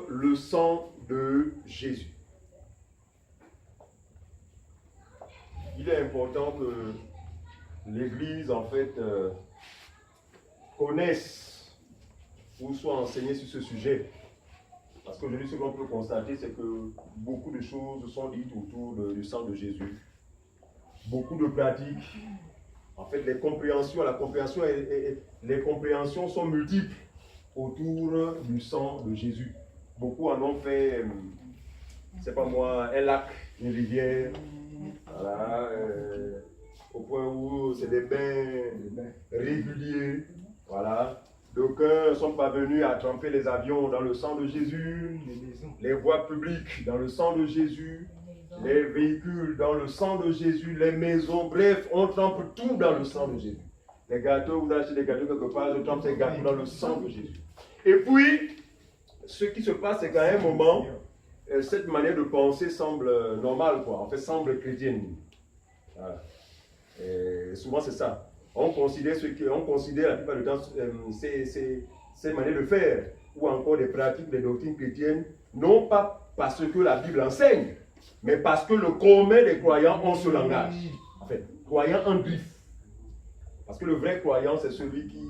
le sang de Jésus. Il est important que l'Église, en fait, connaisse ou soit enseignée sur ce sujet. Parce qu'aujourd'hui, ce qu'on peut constater, c'est que beaucoup de choses sont dites autour du sang de Jésus. Beaucoup de pratiques. En fait, les compréhensions sont multiples autour du sang de Jésus. Beaucoup en ont fait, c'est pas moi, un lac, une rivière, voilà, au point où c'est des bains réguliers, voilà. D'aucuns sont parvenus à tremper les avions dans le sang de Jésus, les voies publiques dans le sang de Jésus, les véhicules dans le sang de Jésus, les maisons, bref, on trempe tout dans le sang de Jésus. Les gâteaux, vous achetez des gâteaux quelque part, je trempe ces gâteaux dans le sang de Jésus. Et puis, ce qui se passe, c'est qu'à un moment, cette manière de penser semble normale, quoi. En fait, semble chrétienne. Voilà. Et souvent, c'est ça. On considère la plupart du temps ces manières de faire, ou encore des pratiques, des doctrines chrétiennes, non pas parce que la Bible enseigne, mais parce que le commun des croyants ont ce langage. En fait, croyant en griffe. Parce que le vrai croyant, c'est celui qui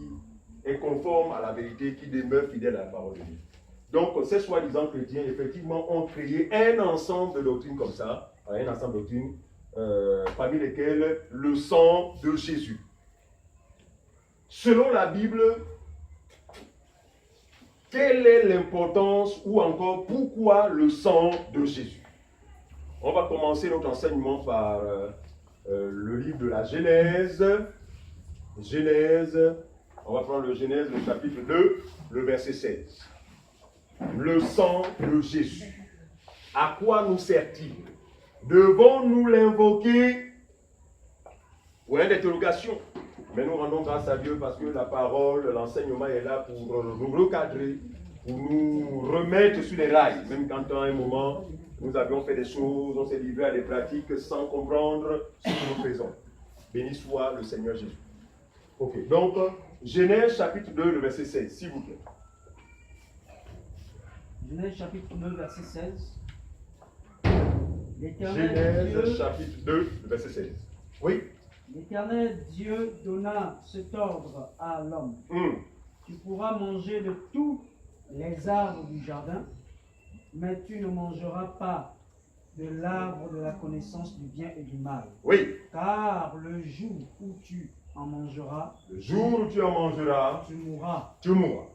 est conforme à la vérité, qui demeure fidèle à la parole de Dieu. Donc, ces soi-disant chrétiens, effectivement, ont créé un ensemble de doctrines comme ça, parmi lesquelles le sang de Jésus. Selon la Bible, quelle est l'importance ou encore pourquoi le sang de Jésus? On va commencer notre enseignement par le livre de la Genèse. On va prendre le Genèse, le chapitre 2, le verset 16. Le sang de Jésus. À quoi nous sert-il? Devons-nous l'invoquer? Point d'interrogation. Mais nous rendons grâce à Dieu parce que la parole, l'enseignement est là pour nous recadrer, pour nous remettre sur les rails. Même quand à un moment, nous avions fait des choses, on s'est livré à des pratiques sans comprendre ce que nous faisons. Béni soit le Seigneur Jésus. Ok, donc, Genèse chapitre 2, le verset 16, s'il vous plaît. Genèse chapitre 2, verset 16. Genèse chapitre 2, le verset 16. Oui. L'Éternel Dieu donna cet ordre à l'homme. Tu pourras manger de tous les arbres du jardin, mais tu ne mangeras pas de l'arbre de la connaissance du bien et du mal. Oui. Car le jour où tu en mangeras, tu mourras. tu mourras.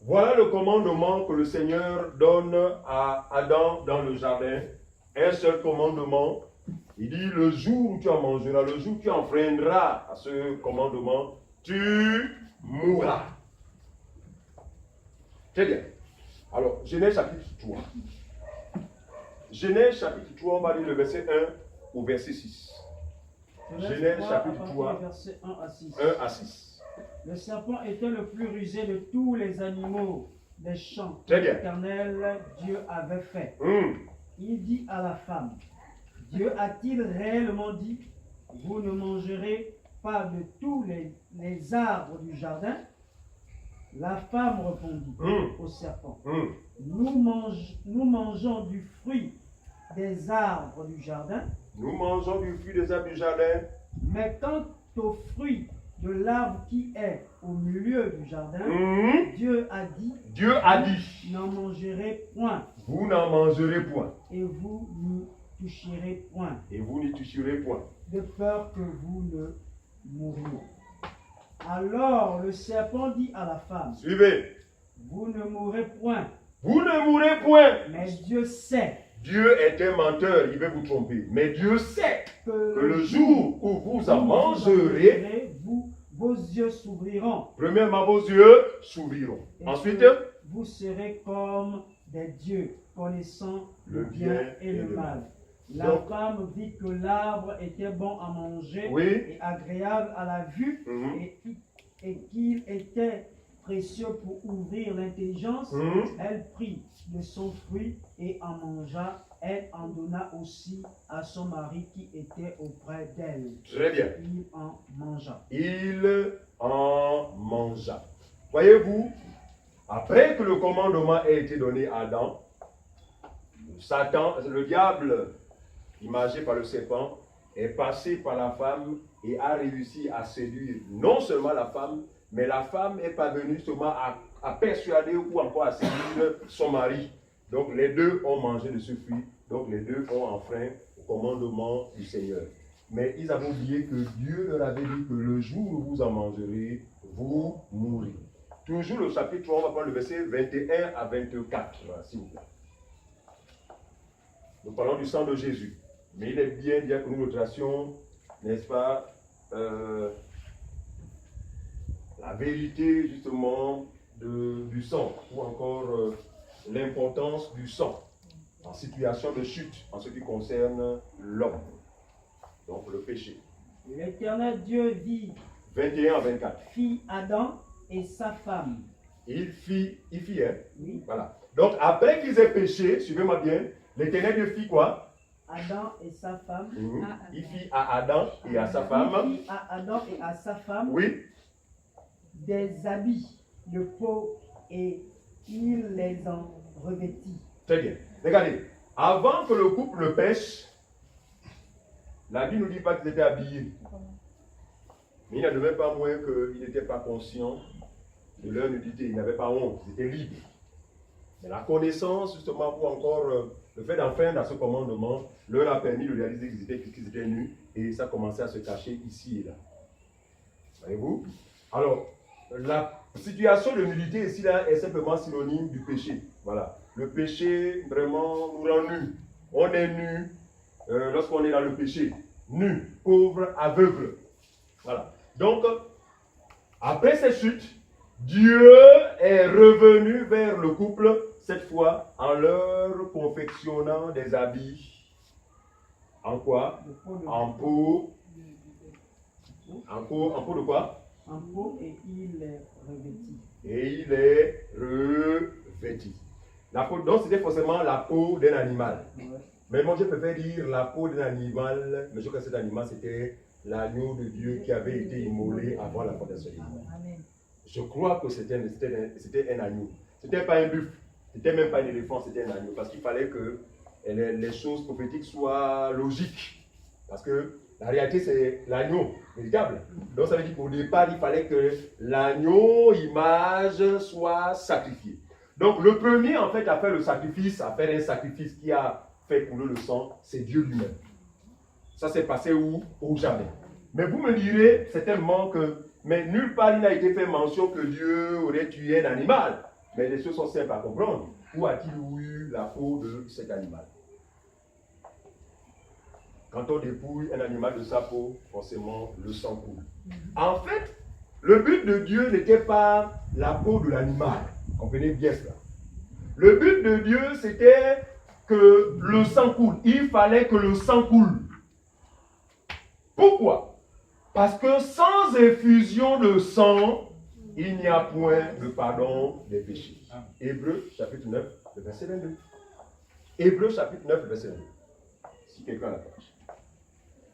Voilà le commandement que le Seigneur donne à Adam dans le jardin. Un seul commandement. Il dit, le jour où tu en mangeras, le jour où tu enfreindras à ce commandement, tu mourras. Très bien. Alors, Genèse chapitre 3. Genèse chapitre 3, on va lire le verset 1 au verset 6. Genèse chapitre 3, verset 1 à 6. 1 à 6. Le serpent était le plus rusé de tous les animaux des champs que Très bien. l'Éternel Dieu avait fait. Hum. Il dit à la femme, Dieu a-t-il réellement dit, vous ne mangerez pas de tous les arbres du jardin? La femme répondit au serpent, nous mangeons du fruit des arbres du jardin. Nous mangeons du fruit des arbres du jardin. Mais quant au fruit de l'arbre qui est au milieu du jardin, Dieu a dit, N'en mangerez point, vous n'en mangerez point, et vous n'y toucherez point, de peur que vous ne mouriez. Alors le serpent dit à la femme, Suivez. vous ne mourrez point, mais Dieu sait Dieu est un menteur, il veut vous tromper. Mais Dieu sait que le jour où vous en mangerez, vos yeux s'ouvriront. Premièrement, vos yeux s'ouvriront. Et Ensuite, vous serez comme des dieux, connaissant le bien et le mal. La Donc, femme vit que l'arbre était bon à manger et agréable à la vue, et qu'il était précieux pour ouvrir l'intelligence. Elle prit de son fruit et en mangea. Elle en donna aussi à son mari qui était auprès d'elle. Très bien. Il en mangea. Voyez-vous, Après que le commandement ait été donné à Adam, Satan, le diable, imagé par le serpent, est passé par la femme et a réussi à séduire non seulement la femme, mais la femme est parvenue seulement à persuader ou encore à séduire son mari. Donc les deux ont mangé de ce fruit, donc les deux ont enfreint le commandement du Seigneur. Mais ils avaient oublié que Dieu leur avait dit que le jour où vous en mangerez, vous mourrez. Toujours le chapitre 3, on va prendre le verset 21 à 24, s'il vous plaît. Nous parlons du sang de Jésus. Mais il est bien que nous le tracions, n'est-ce pas, la vérité justement du sang, ou encore l'importance du sang en situation de chute, en ce qui concerne l'homme. Donc le péché. L'Éternel Dieu vit 21 à 24. Fit Adam et sa femme. Il fit, hein? Oui. Voilà. Donc après qu'ils aient péché, suivez-moi bien, l'Éternel Dieu fit quoi? Adam et sa femme. Il fit à Adam et à sa femme. Il fit à Adam et à sa femme. Oui. Des habits de peau et il les en revêtit. Très bien. Regardez, avant que le couple pêche, la Bible ne nous dit pas qu'ils étaient habillés. Mais il n'en demeure pas moins qu'ils n'étaient pas conscients de leur nudité. Ils n'avaient pas honte, ils étaient libres. Mais la connaissance, justement, ou encore le fait d'enfreindre à ce commandement, leur a permis de réaliser qu'ils étaient nus et ça commençait à se cacher ici et là. Voyez-vous? Alors, la situation de nudité ici là est simplement synonyme du péché. Voilà. Le péché vraiment nous rend nus. On est nus lorsqu'on est dans le péché. Nus, pauvres, aveugles. Voilà. Donc, après cette chute, Dieu est revenu vers le couple, cette fois en leur confectionnant des habits. En quoi? En peau. En peau de quoi? En peau et il est revêti. Et il est revêti. La peau, donc c'était forcément la peau d'un animal. Ouais. Mais moi je préfère dire la peau d'un animal, mais je crois que cet animal c'était l'agneau de Dieu qui avait été immolé avant la fondation du monde. Je crois que c'était un agneau. C'était pas un buffle, c'était même pas un éléphant, c'était un agneau. Parce qu'il fallait que les choses prophétiques soient logiques. Parce que la réalité c'est l'agneau véritable. Donc ça veut dire qu'au départ il fallait que l'agneau, image, soit sacrifié. Donc le premier en fait à faire le sacrifice, à faire un sacrifice qui a fait couler le sang, c'est Dieu lui-même. Ça s'est passé où? Au jardin. Mais vous me direz certainement que, mais nulle part il n'a été fait mention que Dieu aurait tué un animal. Mais les choses sont simples à comprendre. Où a-t-il eu la peau de cet animal? Quand on dépouille un animal de sa peau, forcément le sang coule. En fait, le but de Dieu n'était pas la peau de l'animal. Comprenez bien cela. Le but de Dieu, c'était que le sang coule. Il fallait que le sang coule. Pourquoi? Parce que sans effusion de sang, il n'y a point de pardon des péchés. Hébreux chapitre 9, le verset 22. Hébreux chapitre 9, le verset 22. Si quelqu'un l'a page.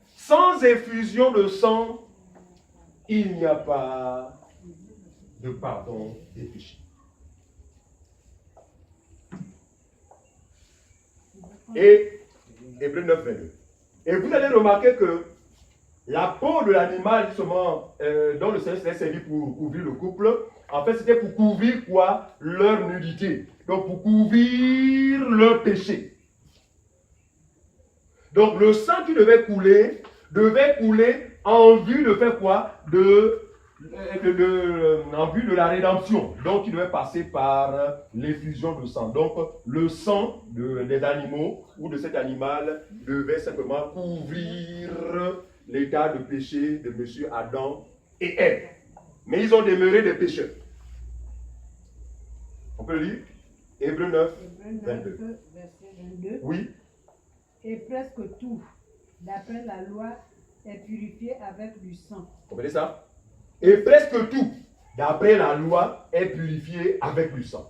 Sans effusion de sang, il n'y a pas de pardon des péchés. Et Hébreux 9, 22. Et vous allez remarquer que la peau de l'animal, justement, dont le Seigneur s'est servi pour couvrir le couple, en fait, c'était pour couvrir quoi? Leur nudité. Donc, pour couvrir leur péché. Donc, le sang qui devait couler en vue de faire quoi? En vue de la rédemption. Donc, il devait passer par l'effusion de sang. Donc, le sang des animaux ou de cet animal devait simplement couvrir l'état de péché de M. Adam et Ève. Mais ils ont demeuré des pécheurs. On peut lire? Hébreux 9, 22. Verset 22. Oui. Et presque tout, d'après la loi, est purifié avec du sang. Vous comprenez ça? Et presque tout, d'après la loi, est purifié avec du sang.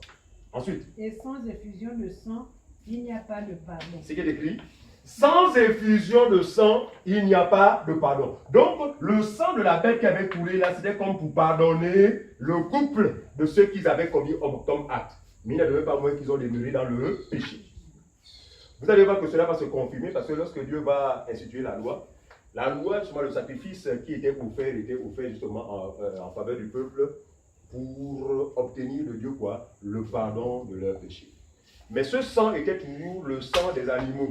Ensuite. Et sans effusion de sang, il n'y a pas de pardon. Ce qui est écrit, Sans effusion de sang, il n'y a pas de pardon. Donc, le sang de la bête qui avait coulé là, c'était comme pour pardonner le couple de ceux qu'ils avaient commis comme acte. Mais il n'y avait pas moins qu'ils ont demeuré dans le péché. Vous allez voir que cela va se confirmer parce que lorsque Dieu va instituer la loi, justement, le sacrifice qui était offert justement en faveur du peuple pour obtenir de Dieu quoi? Le pardon de leurs péchés. Mais ce sang était toujours le sang des animaux.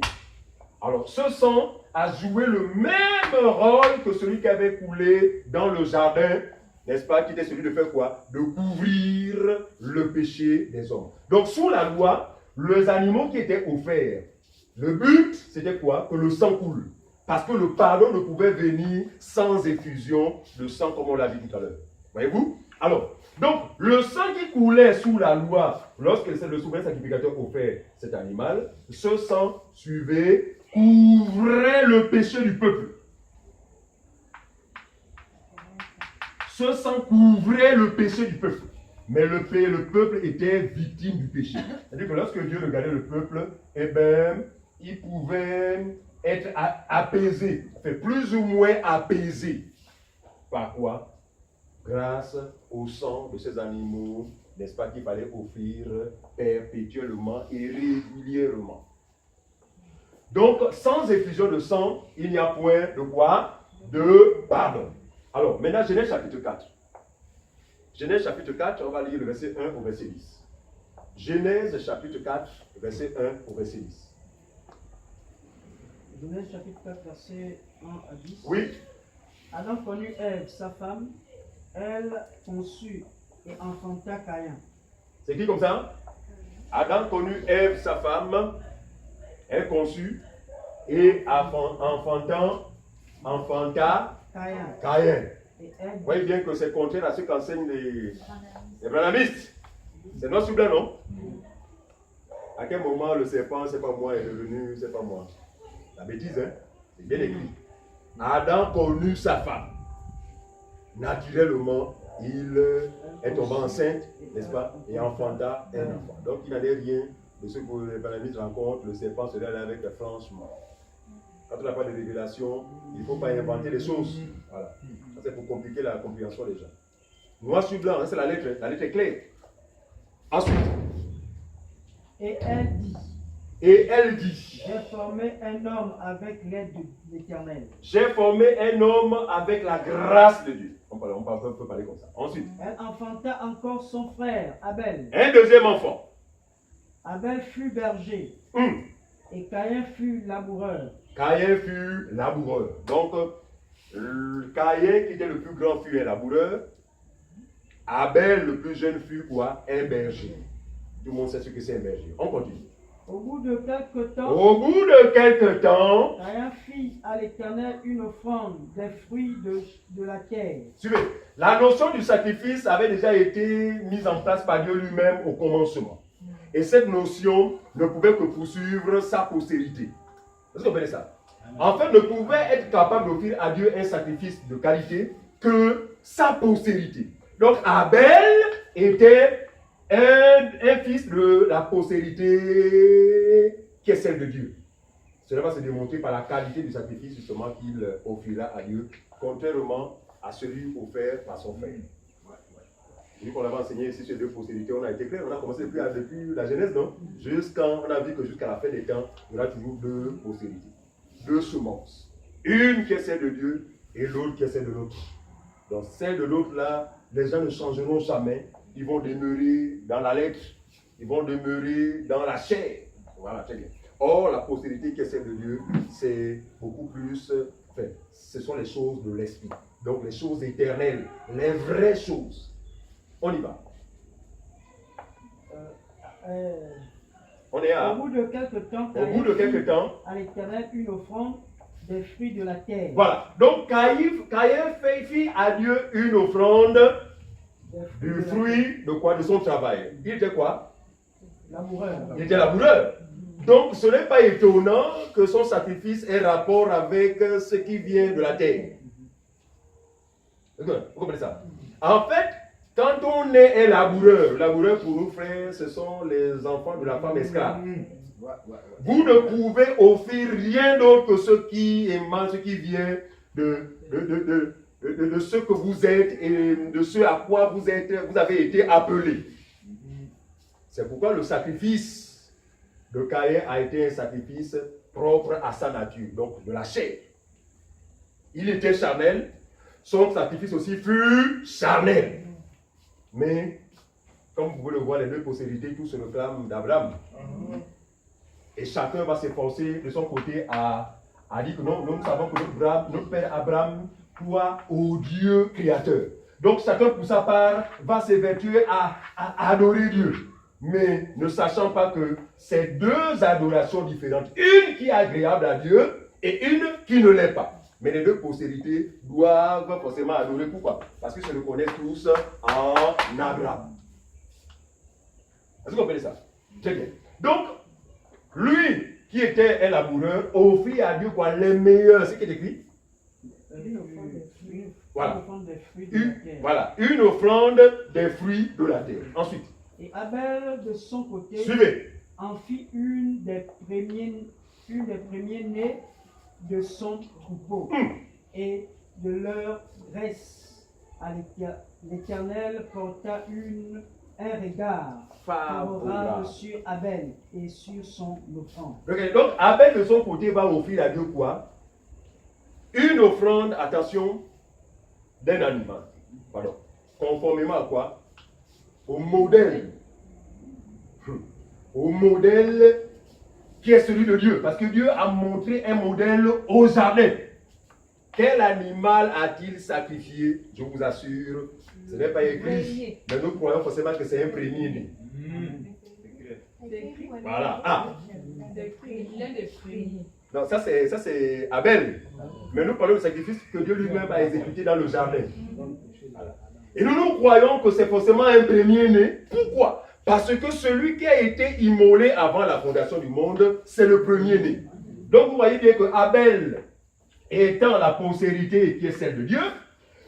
Alors, ce sang a joué le même rôle que celui qui avait coulé dans le jardin, n'est-ce pas, qui était celui de faire quoi? De couvrir le péché des hommes. Donc, sous la loi, les animaux qui étaient offerts, le but, c'était quoi? Que le sang coule. Parce que le pardon ne pouvait venir sans effusion de sang, comme on l'a dit tout à l'heure. Voyez-vous? Alors, donc, le sang qui coulait sous la loi, lorsque le souverain sacrificateur offert cet animal, ce sang couvrait le péché du peuple. Ce sang couvrait le péché du peuple. Mais le peuple était victime du péché. C'est-à-dire que lorsque Dieu regardait le peuple, eh bien, il pouvait être apaisé, plus ou moins apaisé. Par quoi? Grâce au sang de ces animaux, n'est-ce pas, qu'il fallait offrir perpétuellement et régulièrement. Donc, sans effusion de sang, il n'y a point de quoi? De pardon. Alors, maintenant, Genèse chapitre 4. Genèse chapitre 4, on va lire le verset 1 au verset 10. Genèse chapitre 4, verset 1 au verset 10. Genèse chapitre 4, verset 1 à 10. Oui. Adam connut Ève, sa femme, elle conçut et enfanta Caïn. C'est qui comme ça? Adam connut Ève, sa femme, elle conçut et enfanta Caïn. Vous voyez bien que c'est contraire à ce qu'enseignent les branhamistes. C'est notre souffle, non? À quel moment le serpent, c'est pas moi, est devenu, c'est pas moi? La bêtise, hein? C'est bien écrit. Adam connut sa femme. Naturellement, il est tombé enceinte, n'est-ce pas? Et enfanta un enfant. Donc il n'allait rien de ce que les branhamistes rencontrent. Le serpent se allait avec franchement. Quand on n'a pas de révélation, il ne faut pas inventer des choses. Voilà. Ça, c'est pour compliquer la compréhension des gens. Noir sur blanc, c'est la lettre est claire. Ensuite. Et elle dit. J'ai formé un homme avec l'aide de l'Éternel. J'ai formé un homme avec la grâce de Dieu. On peut parler comme ça. Ensuite. Elle enfanta encore son frère, Abel. Un deuxième enfant. Abel fut berger. Et Caïn fut laboureur. Donc, Caïn, qui était le plus grand, fut un laboureur. Abel, le plus jeune, fut quoi? Un berger. Tout le monde sait ce que c'est un berger. On continue. Au bout de quelque temps, Caïn fit à l'Éternel une offrande des fruits de la terre. Suivez. La notion du sacrifice avait déjà été mise en place par Dieu lui-même au commencement. Et cette notion ne pouvait que poursuivre sa postérité. Est-ce que vous comprenez ça? En fait, ne pouvait être capable d'offrir à Dieu un sacrifice de qualité que sa postérité. Donc Abel était un fils de la postérité qui est celle de Dieu. Cela va se démontrer par la qualité du sacrifice justement qu'il offrira à Dieu, contrairement à celui offert par son frère. Vu qu'on avait enseigné ici sur deux postérités, on a été clair, on a commencé depuis la Genèse, non? On a vu que jusqu'à la fin des temps, il y aura toujours deux postérités, deux semences. Une qui est celle de Dieu et l'autre qui est celle de l'autre. Donc celle de l'autre là, les gens ne changeront jamais. Ils vont demeurer dans la lettre, ils vont demeurer dans la chair. Voilà, très bien. Or, la postérité qui est celle de Dieu, c'est beaucoup plus, ce sont les choses de l'esprit. Donc les choses éternelles, les vraies choses. On y va. On est à. Au bout de quelque temps, à l'Éternel une offrande des fruits de la terre. Voilà. Donc Caïn fit à Dieu une offrande du fruit de quoi? De son travail. Il était quoi? Laboureur. Il était laboureur. Donc ce n'est pas étonnant que son sacrifice ait rapport avec ce qui vient de la terre. Vous comprenez ça? En fait, Quand on est un laboureur pour nous frères, ce sont les enfants de la femme esclave. Vous ne pouvez offrir rien d'autre que ce qui émane, ce qui vient de ce que vous êtes et de ce à quoi vous avez été appelés. C'est pourquoi le sacrifice de Caïn a été un sacrifice propre à sa nature, donc de la chair. Il était charnel, son sacrifice aussi fut charnel. Mais, comme vous pouvez le voir, les deux postérités, tous se réclament d'Abraham. Et chacun va s'efforcer de son côté à dire que non, nous savons que notre père Abraham croit au Dieu créateur. Donc chacun pour sa part va s'évertuer à adorer Dieu. Mais ne sachant pas que c'est deux adorations différentes. Une qui est agréable à Dieu et une qui ne l'est pas. Mais les deux postérités doivent forcément adorer. Pourquoi? Parce qu'ils se reconnaissent tous en Abraham. Est-ce que vous comprenez ça? Très bien. Donc, lui qui était un laboureur offrit à Dieu quoi? Les meilleurs. C'est ce qui est écrit? Voilà. Une offrande des fruits de la terre. Ensuite. Et Abel, de son côté, en fit une des premiers nés de son troupeau et de leur graisse. À l'Éternel porta un regard favorable sur Abel et sur son offrande. Okay, donc Abel de son côté va offrir à Dieu quoi? Une offrande, attention, d'un animal. Pardon. Conformément à quoi? Au modèle. Au modèle qui est celui de Dieu. Parce que Dieu a montré un modèle au jardin. Quel animal a-t-il sacrifié? Je vous assure, ce n'est pas écrit. Mais nous croyons forcément que c'est un premier-né. Voilà. Ah. Non, ça c'est Abel. Mais nous parlons du sacrifice que Dieu lui-même a exécuté dans le jardin. Voilà. Et nous croyons que c'est forcément un premier-né. Pourquoi? Parce que celui qui a été immolé avant la fondation du monde, c'est le premier-né. Donc vous voyez bien que Abel, étant la postérité qui est celle de Dieu,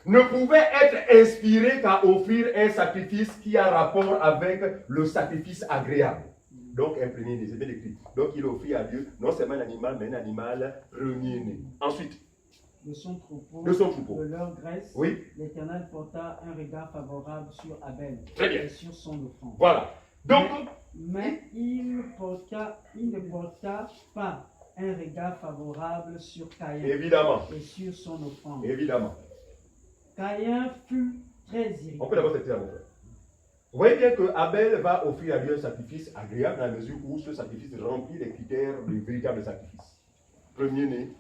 ne pouvait être inspiré qu'à offrir un sacrifice qui a rapport avec le sacrifice agréable. Donc un premier-né, c'est bien écrit. Donc il offrit à Dieu non seulement un animal, mais un animal premier-né. Ensuite, de son troupeau, de leur graisse, oui. L'Éternel porta un regard favorable sur Abel et sur son offrande. Voilà. Donc, mais il ne porta pas un regard favorable sur Caïn. Évidemment. Et sur son offrande. Évidemment. Caïn fut très irrité. On peut d'abord s'arrêter là. Vous voyez bien que Abel va offrir à Dieu un sacrifice agréable dans la mesure où ce sacrifice remplit les critères du véritable sacrifice. Premier-né.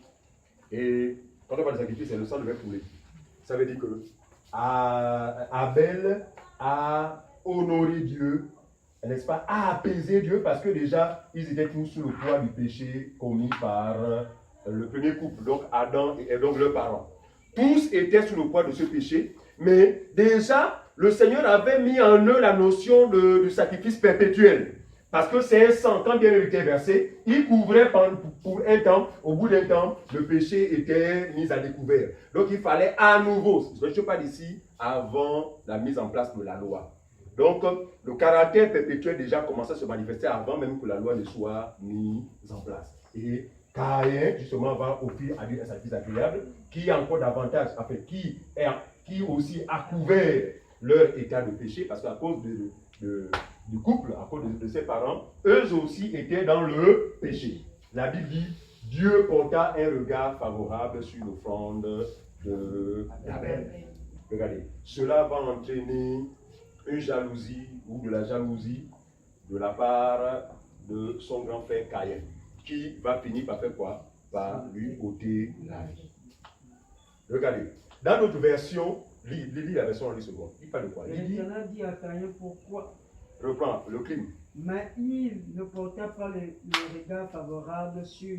Et quand on parle de sacrifice, c'est le sang devait couler. Ça veut dire que Abel a honoré Dieu, n'est-ce pas, a apaisé Dieu parce que déjà, ils étaient tous sous le poids du péché commis par le premier couple, donc Adam et donc leurs parents. Tous étaient sous le poids de ce péché, mais déjà, le Seigneur avait mis en eux la notion du sacrifice perpétuel. Parce que c'est un sang, quand bien il était versé, il couvrait pour un temps, au bout d'un temps, le péché était mis à découvert. Donc il fallait à nouveau, je parle ici, avant la mise en place de la loi. Donc le caractère perpétuel déjà commençait à se manifester avant même que la loi ne soit mise en place. Et Caïn, justement, va offrir à Dieu un sacrifice agréable, qui encore davantage, en fait, qui aussi a couvert leur état de péché, parce qu'à cause du couple, à cause de ses parents, eux aussi étaient dans le péché. La Bible dit, Dieu porta un regard favorable sur l'offrande d'Abel. Regardez, cela va entraîner une jalousie ou de la jalousie de la part de son grand frère Caïn, qui va finir par faire quoi? Par lui ôter la vie. Regardez, dans notre version, lis la version en 10 secondes. Lis pas de quoi. L'Éternel dit à Caïn, pourquoi? Reprends le crime. Mais il ne porta pas le regard favorable sur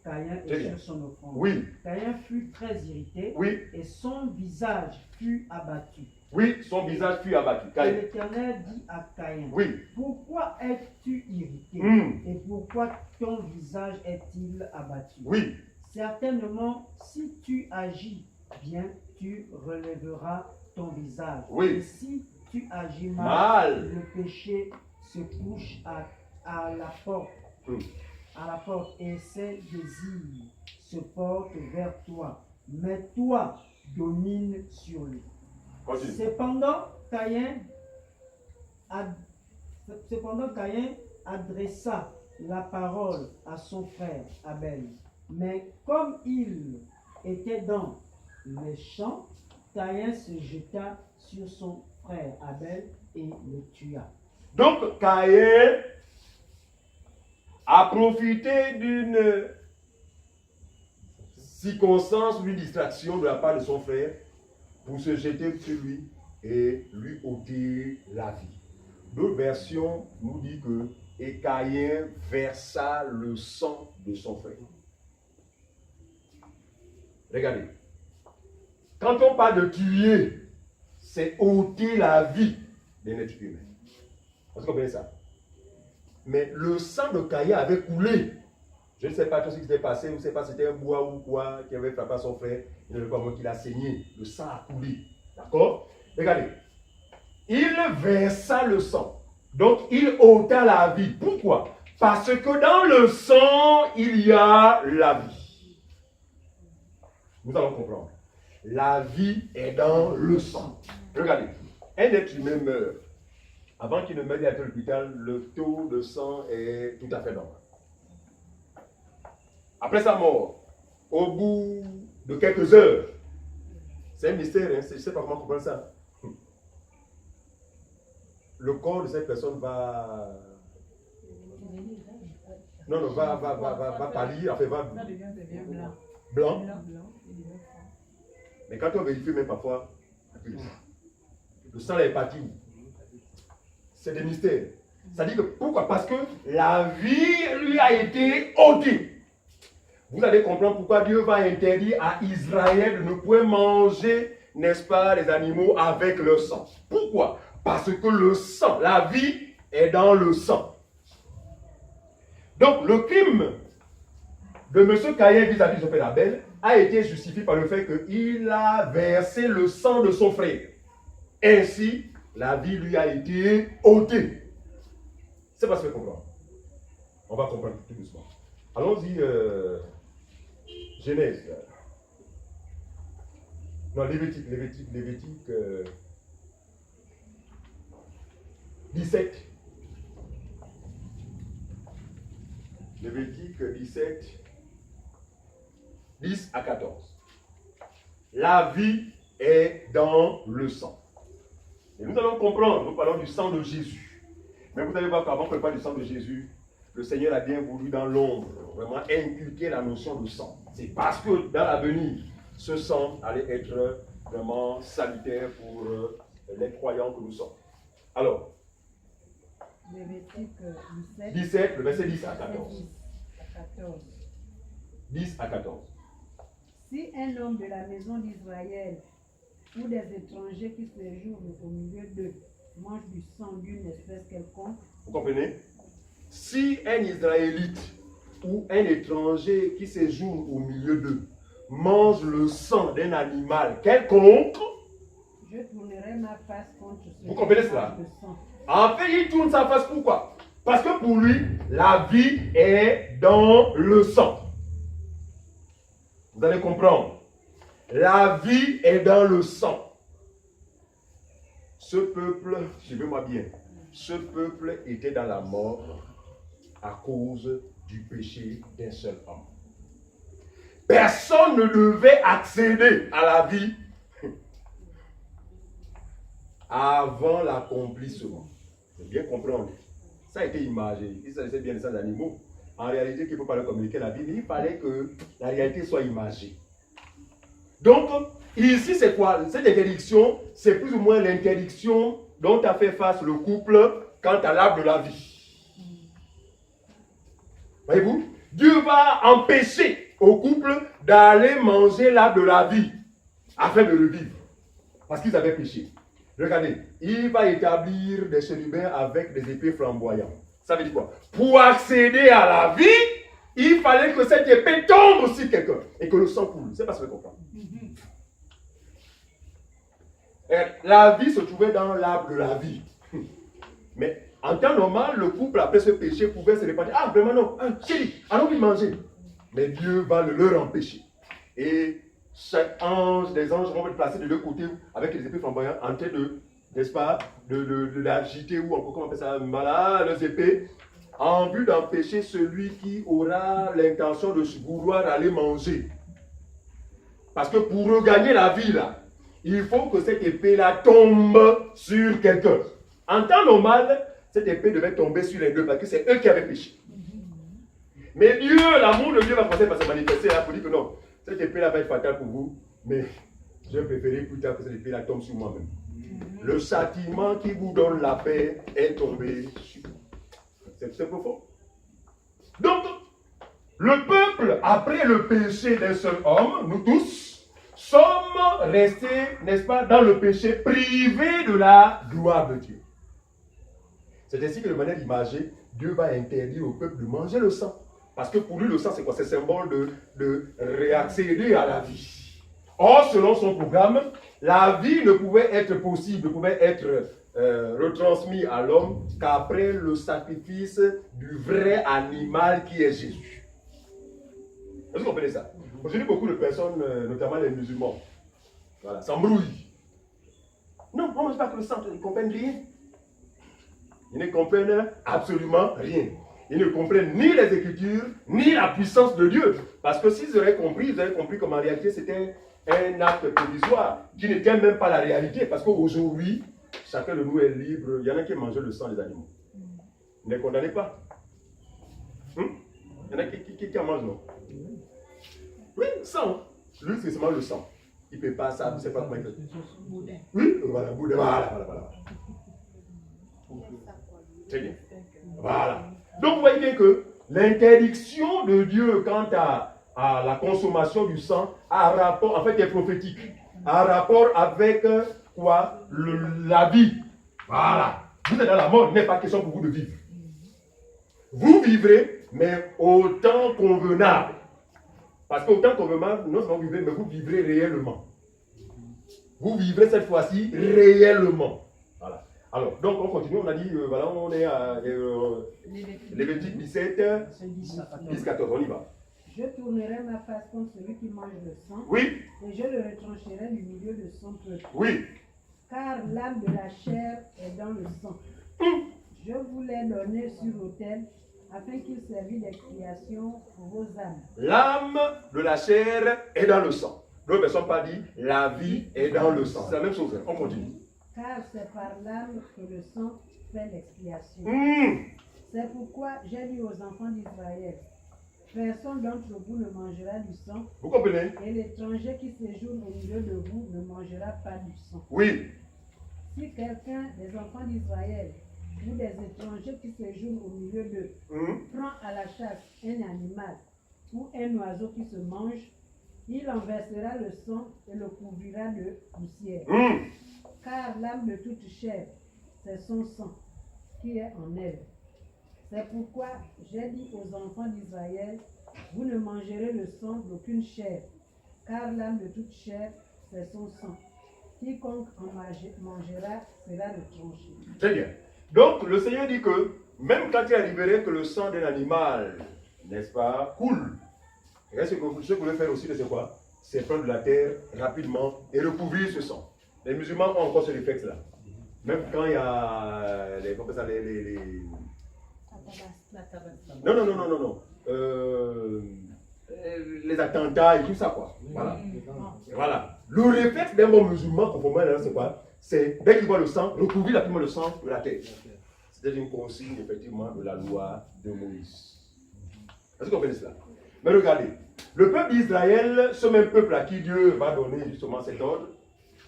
Caïn et sur son offrande. Oui. Caïn fut très irrité. Oui. Et son visage fut abattu. Oui, son visage fut abattu. Et l'Éternel dit à Caïn, oui. Pourquoi es-tu irrité? Et pourquoi ton visage est-il abattu? Oui. Certainement, si tu agis bien, tu relèveras ton visage. Oui. Et si tu agis mal, le péché se couche à la porte. À la porte et ses désirs se portent vers toi. Mais toi, domine sur lui. Continue. Cependant, Caïn adressa la parole à son frère Abel. Mais comme il était dans les champs, Caïn se jeta sur son frère Abel et le tua. Donc Caïn a profité d'une circonstance ou d'une distraction de la part de son frère pour se jeter sur lui et lui ôter la vie. D'autres versions nous disent que et Caïn versa le sang de son frère. Regardez. Quand on parle de tuer, c'est ôter la vie d'un être humain. Vous comprenez ça? Mais le sang de Caïn avait coulé. Je ne sais pas tout ce qui s'était passé, je ne sais pas si c'était un bois ou quoi qui avait frappé son frère. Il ne veut pas voir qu'il a saigné. Le sang a coulé. D'accord? Regardez. Il versa le sang. Donc il ôta la vie. Pourquoi? Parce que dans le sang, il y a la vie. Nous allons comprendre. La vie est dans le sang. Regardez. Un être humain meurt. Avant qu'il ne meure à l'hôpital, le taux de sang est tout à fait normal. Après sa mort, au bout de quelques heures, c'est un mystère, hein, je ne sais pas comment comprendre ça. Le corps de cette personne va pâlir, enfin va blanc. Mais quand on vérifie même parfois, le sang est parti où? C'est des mystères. Ça dit que pourquoi? Parce que la vie lui a été ôtée. Vous allez comprendre pourquoi Dieu va interdire à Israël de ne point manger, n'est-ce pas, les animaux avec le sang. Pourquoi? Parce que le sang, la vie est dans le sang. Donc le crime de M. Caïn vis-à-vis de son père Abel a été justifié par le fait qu'il a versé le sang de son frère. Ainsi, la vie lui a été ôtée. C'est pas ce que comprendre. On va comprendre tout doucement. Allons-y, Genèse. Non, Lévitique 17. Lévitique 17, 10 à 14. La vie est dans le sang. Et nous allons comprendre, nous parlons du sang de Jésus. Mais vous allez voir qu'avant qu'on parle du sang de Jésus, le Seigneur a bien voulu dans l'ombre vraiment inculquer la notion de sang. C'est parce que dans l'avenir, ce sang allait être vraiment salutaire pour les croyants que nous sommes. Alors, Lévitique 17, le verset 10 à 14. 10 à 14. Si un homme de la maison d'Israël ou des étrangers qui séjournent au milieu d'eux mange du sang d'une espèce quelconque. Vous comprenez? Si un Israélite ou un étranger qui séjourne au milieu d'eux mange le sang d'un animal quelconque, je tournerai ma face contre ce vous comprenez cela? de sang. En fait, il tourne sa face pourquoi? Parce que pour lui, la vie est dans le sang. Vous allez comprendre. La vie est dans le sang. Ce peuple, suivez-moi bien, ce peuple était dans la mort à cause du péché d'un seul homme. Personne ne devait accéder à la vie avant l'accomplissement. Il faut bien comprendre. Ça a été imagé. Il s'agissait bien de ces animaux. En réalité, qu'il ne faut pas leur communiquer la vie, mais il fallait que la réalité soit imagée. Donc, ici, c'est quoi? Cette interdiction, c'est plus ou moins l'interdiction dont a fait face le couple quant à l'arbre de la vie. Voyez-vous? Dieu va empêcher au couple d'aller manger l'arbre de la vie afin de le vivre. Parce qu'ils avaient péché. Regardez, il va établir des chérubins avec des épées flamboyantes. Ça veut dire quoi? Pour accéder à la vie, il fallait que cette épée tombe sur quelqu'un et que le sang coule. C'est pas ce que je comprends. La vie se trouvait dans l'arbre de la vie. Mais en temps normal, le couple, après ce péché, pouvait se répartir. Ah, vraiment non, chérie, allons vite manger. Mais Dieu va le leur empêcher. Et chaque ange, des anges vont être placés de deux côtés avec les épées flamboyantes en train de, n'est-ce pas, de l'agiter ou encore, comment on appelle ça, voilà, les épées, en vue d'empêcher celui qui aura l'intention de vouloir aller manger. Parce que pour regagner la vie, là, il faut que cette épée-là tombe sur quelqu'un. En temps normal, cette épée devait tomber sur les deux parce que c'est eux qui avaient péché. Mais Dieu, l'amour de Dieu va passer par se manifester là pour dire que non, cette épée-là va être fatale pour vous, mais je préférais plus tard que cette épée-là tombe sur moi-même. Le châtiment qui vous donne la paix est tombé sur vous. C'est profond. Donc, le peuple, après le péché d'un seul homme, nous tous, sommes restés, n'est-ce pas, dans le péché, privés de la gloire de Dieu. C'est ainsi que de manière imagée, Dieu va interdire au peuple de manger le sang. Parce que pour lui, le sang, c'est quoi? C'est symbole de réaccéder à la vie. Or, selon son programme, la vie ne pouvait être possible, ne pouvait être retransmise à l'homme qu'après le sacrifice du vrai animal qui est Jésus. Est-ce que vous comprenez ça? Aujourd'hui, beaucoup de personnes, notamment les musulmans, voilà, s'embrouillent. Non, on ne mange pas que le sang, ils ne comprennent rien. Ils ne comprennent absolument rien. Ils ne comprennent ni les Écritures, ni la puissance de Dieu. Parce que s'ils auraient compris, ils auraient compris qu'en réalité, c'était un acte provisoire, qui n'était même pas la réalité. Parce qu'aujourd'hui, chacun de nous est libre. Il y en a qui mangent le sang des animaux. Ne les condamnez pas. Il y en a qui en mangent, non? Oui, sang. Lui, c'est seulement le sang. Il ne peut pas ça, il ne sait pas comment il fait. Oui, voilà, boudin, voilà. Très bien. Voilà. Donc, vous voyez bien que l'interdiction de Dieu quant à la consommation du sang a un rapport, en fait, est prophétique, a un rapport avec quoi? La vie. Voilà. Vous êtes dans la mort, il n'est pas question pour vous de vivre. Vous vivrez, mais au temps convenable. Parce qu'au temps convenable, non seulement vous vivrez, mais vous vivrez réellement. Vous vivrez cette fois-ci réellement. Voilà. Alors, donc on continue, on a dit, voilà, on est à Lévitique 17, 10-14, on y va. Je tournerai ma face contre celui qui mange le sang. Oui. Et je le retrancherai du milieu de son peuple. Oui. Car l'âme de la chair est dans le sang. Je vous l'ai donné sur l'autel, afin qu'il servit d'expiation pour vos âmes. L'âme de la chair est dans le sang. D'autres personnes pas dit, la vie est dans le sang. C'est la même chose, on continue. Car c'est par l'âme que le sang fait l'expiation. C'est pourquoi j'ai dit aux enfants d'Israël, personne d'entre vous ne mangera du sang. Vous comprenez? Et l'étranger qui séjourne au milieu de vous ne mangera pas du sang. Oui. Si quelqu'un des enfants d'Israël ou des étrangers qui séjournent au milieu d'eux prend à la chasse un animal ou un oiseau qui se mange, il en versera le sang et le couvrira de poussière. Car l'âme de toute chair, c'est son sang qui est en elle. C'est pourquoi j'ai dit aux enfants d'Israël, vous ne mangerez le sang d'aucune chair, car l'âme de toute chair, c'est son sang. Quiconque en mangera sera retranché. Très bien. Donc, le Seigneur dit que, même quand il arriverait que le sang d'un animal, n'est-ce pas, coule, ce que vous voulez faire aussi, c'est quoi? C'est prendre de la terre rapidement et recouvrir ce sang. Les musulmans ont encore ce réflexe-là. Même quand il y a les... Non. Les attentats et tout ça, quoi. Voilà. Voilà. Le réflexe d'un bon musulman, conformément, c'est quoi? C'est, dès qu'il voit le sang, recouvrir rapidement le sang de la tête. C'était une consigne, effectivement, de la loi de Moïse. Est-ce que vous comprenez cela? Mais regardez, le peuple d'Israël, ce même peuple à qui Dieu va donner justement cet ordre,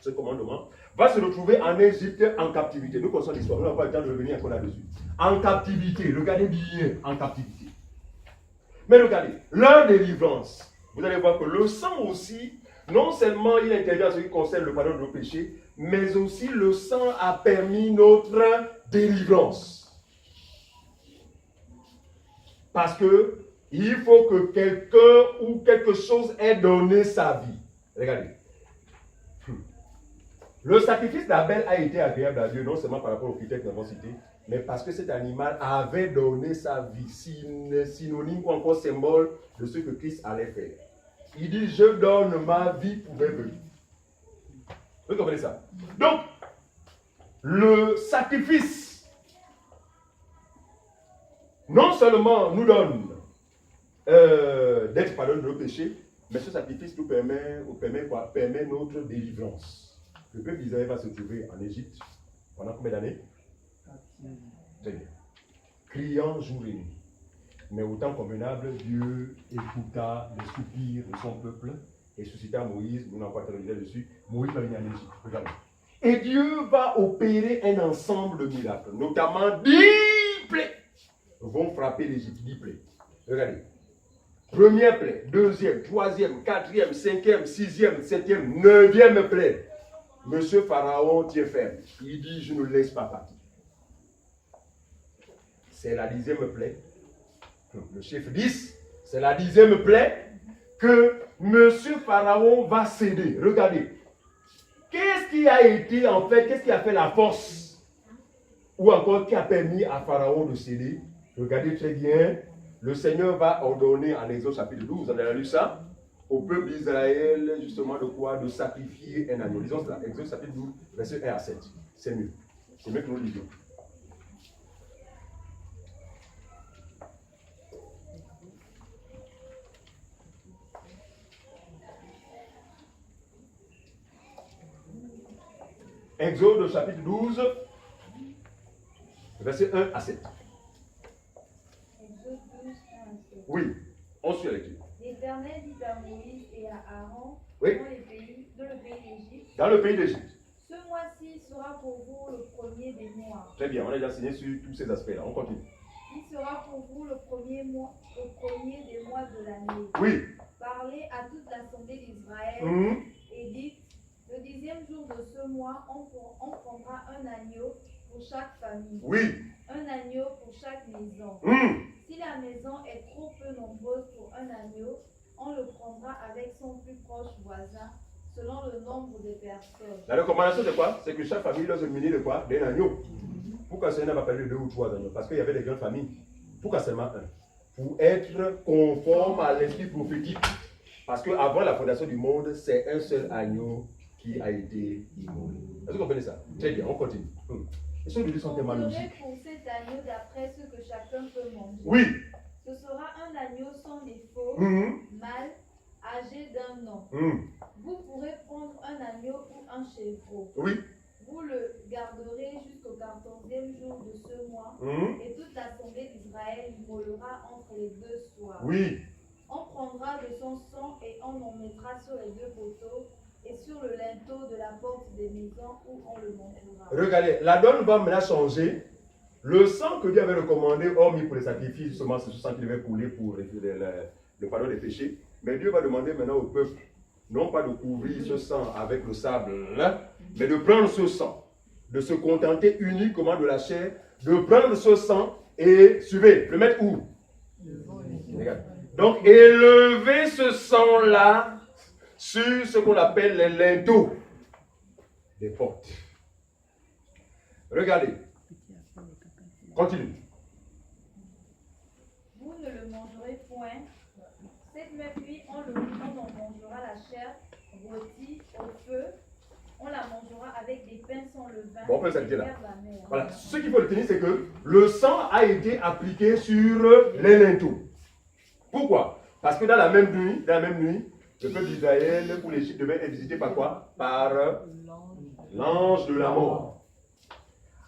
ce commandement, va se retrouver en Égypte en captivité. Nous connaissons l'histoire, nous n'avons pas le temps de revenir encore là-dessus. En captivité, regardez bien, en captivité. Mais regardez, leur délivrance, vous allez voir que le sang aussi, non seulement il intervient en ce qui concerne le pardon de nos péchés, mais aussi le sang a permis notre délivrance. Parce que il faut que quelqu'un ou quelque chose ait donné sa vie. Regardez. Le sacrifice d'Abel a été agréable à Dieu, non seulement par rapport aux critères que nous avons cités, mais parce que cet animal avait donné sa vie, synonyme ou encore symbole de ce que Christ allait faire. Il dit, je donne ma vie pour mes brebis. Vous comprenez ça? Donc, le sacrifice, non seulement nous donne d'être pardonné de nos péchés, mais ce sacrifice nous permet quoi? Permet notre délivrance. Le peuple d'Israël va se trouver en Égypte pendant combien d'années? Très bien. Criant jour et nuit. Mais au temps convenable, Dieu écouta les soupirs de son peuple et suscita Moïse. Nous n'avons pas terminé dessus. Moïse va venir en Égypte. Regardez. Et Dieu va opérer un ensemble de miracles, notamment 10 plaies vont frapper l'Égypte. 10 plaies. Regardez. Première plaie, deuxième, troisième, quatrième, cinquième, sixième, septième, neuvième plaie. Monsieur Pharaon tient ferme. Il dit, je ne laisse pas partir. C'est la 10e plaie. Le chiffre 10, c'est la 10e plaie que Monsieur Pharaon va céder. Regardez. Qu'est-ce qui a été, en fait, qu'est-ce qui a fait la force? Ou encore qui a permis à Pharaon de céder? Regardez très bien. Le Seigneur va ordonner en Exode chapitre 12, on a lu ça, au peuple d'Israël, justement, de quoi? De sacrifier un agneau. Lisons cela. Exode chapitre 12, verset 1 à 7. C'est mieux. C'est mieux que nous lisions. Exode chapitre 12, verset 1 à 7. Exode 12, 1 à 7. Oui, on suit la lecture. L'Éternel dit à Moïse et à Aaron Oui. dans le pays d'Égypte. Dans le pays d'Égypte. Ce mois-ci sera pour vous le premier des mois. Très bien, on a déjà signé sur tous ces aspects-là. On continue. Il sera pour vous le premier des mois de l'année. Oui. Parlez à toute l'assemblée d'Israël et dites, le 10e jour de ce mois, on prendra un agneau pour chaque famille. Oui. Un agneau pour chaque maison. Si la maison est trop peu nombreuse pour un agneau, on le prendra avec son plus proche voisin, selon le nombre de personnes. La recommandation c'est quoi? C'est que chaque famille doit se munir de quoi? D'un agneau. Pourquoi ce n'a pas parlé de 2 ou 3 agneaux? Parce qu'il y avait des grandes familles. Pourquoi seulement un? Pour être conforme à l'esprit prophétique. Parce qu'avant la fondation du monde, c'est un seul agneau qui a été immolé. Est-ce que vous comprenez ça? Très bien, on continue. Les choses de Dieu sont tellement logiques. Pour cet agneau d'après ce que chacun peut manger. Oui. Ce sera un agneau sans défaut, mâle, âgé d'1 an. Vous pourrez prendre un agneau ou un chevreau. Oui. Vous le garderez jusqu'au 14e jour de ce mois, et toute l'assemblée d'Israël immolera entre les 2 soirs. Oui. On prendra de son sang et on en mettra sur les 2 poteaux et sur le linteau de la porte des maisons où on le mangera. Regardez, la donne va maintenant changer. Le sang que Dieu avait recommandé, hormis pour les sacrifices, justement, c'est ce sang qui devait couler pour le pardon des péchés. Mais Dieu va demander maintenant au peuple, non pas de couvrir ce sang avec le sable, mais de prendre ce sang, de se contenter uniquement de la chair, de prendre ce sang et, suivez, le mettre où? Regarde. Donc, élever ce sang-là sur ce qu'on appelle les linteaux des portes. Regardez. Continue. Vous ne le mangerez point. Cette même nuit, on en mangera la chair rôtie au feu. On la mangera avec des pains sans levain. Bon, on peut s'arrêter là. Voilà. Ce qu'il faut retenir, c'est que le sang a été appliqué sur les linteaux. Pourquoi? Parce que dans la même nuit, le peuple d'Israël ou l'Égypte devait être visité par quoi? Par l'ange de la mort.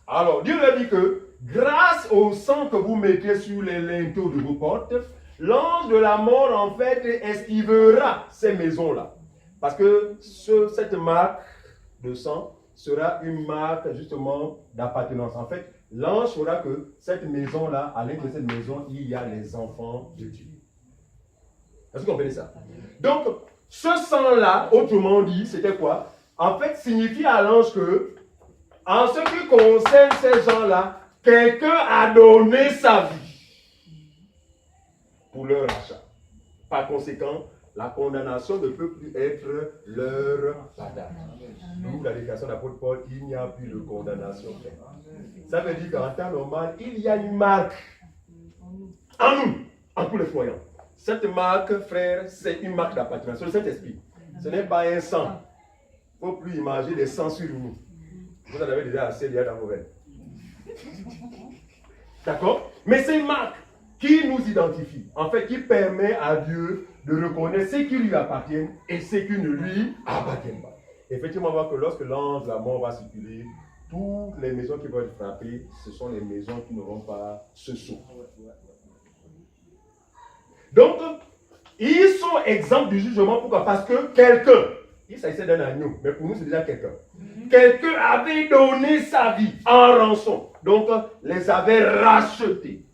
Alors, Dieu leur dit que grâce au sang que vous mettez sur les linteaux de vos portes, l'ange de la mort, en fait, esquivera ces maisons-là. Parce que cette marque de sang sera une marque, justement, d'appartenance. En fait, l'ange saura que cette maison-là, à l'intérieur de cette maison, il y a les enfants de Dieu. Est-ce que vous comprenez ça? Donc, ce sang-là, autrement dit, c'était quoi? En fait, signifie à l'ange que, en ce qui concerne ces gens-là, quelqu'un a donné sa vie pour leur achat. Par conséquent, La condamnation ne peut plus être leur partage. D'où la déclaration de l'apôtre Paul, il n'y a plus de condamnation. Ça veut dire qu'en temps normal, il y a une marque en nous, en tous les croyants. Cette marque, frère, c'est une marque d'appartenance. C'est le Saint-Esprit. Ce n'est pas un sang. Il ne faut plus imaginer des sangs sur nous. Vous en avez déjà assez lié dans vos veines. D'accord? Mais c'est une marque qui nous identifie. En fait, qui permet à Dieu de reconnaître ce qui lui appartient et ce qui ne lui appartient pas. Effectivement, on voit que lorsque l'ange de la mort va circuler, toutes les maisons qui vont être frappées, ce sont les maisons qui n'auront pas ce sceau. Donc, ils sont exempts du jugement. Pourquoi? Parce que quelqu'un, il s'agissait d'un agneau, mais pour nous c'est déjà quelqu'un. Quelqu'un avait donné sa vie en rançon, donc les avait rachetés.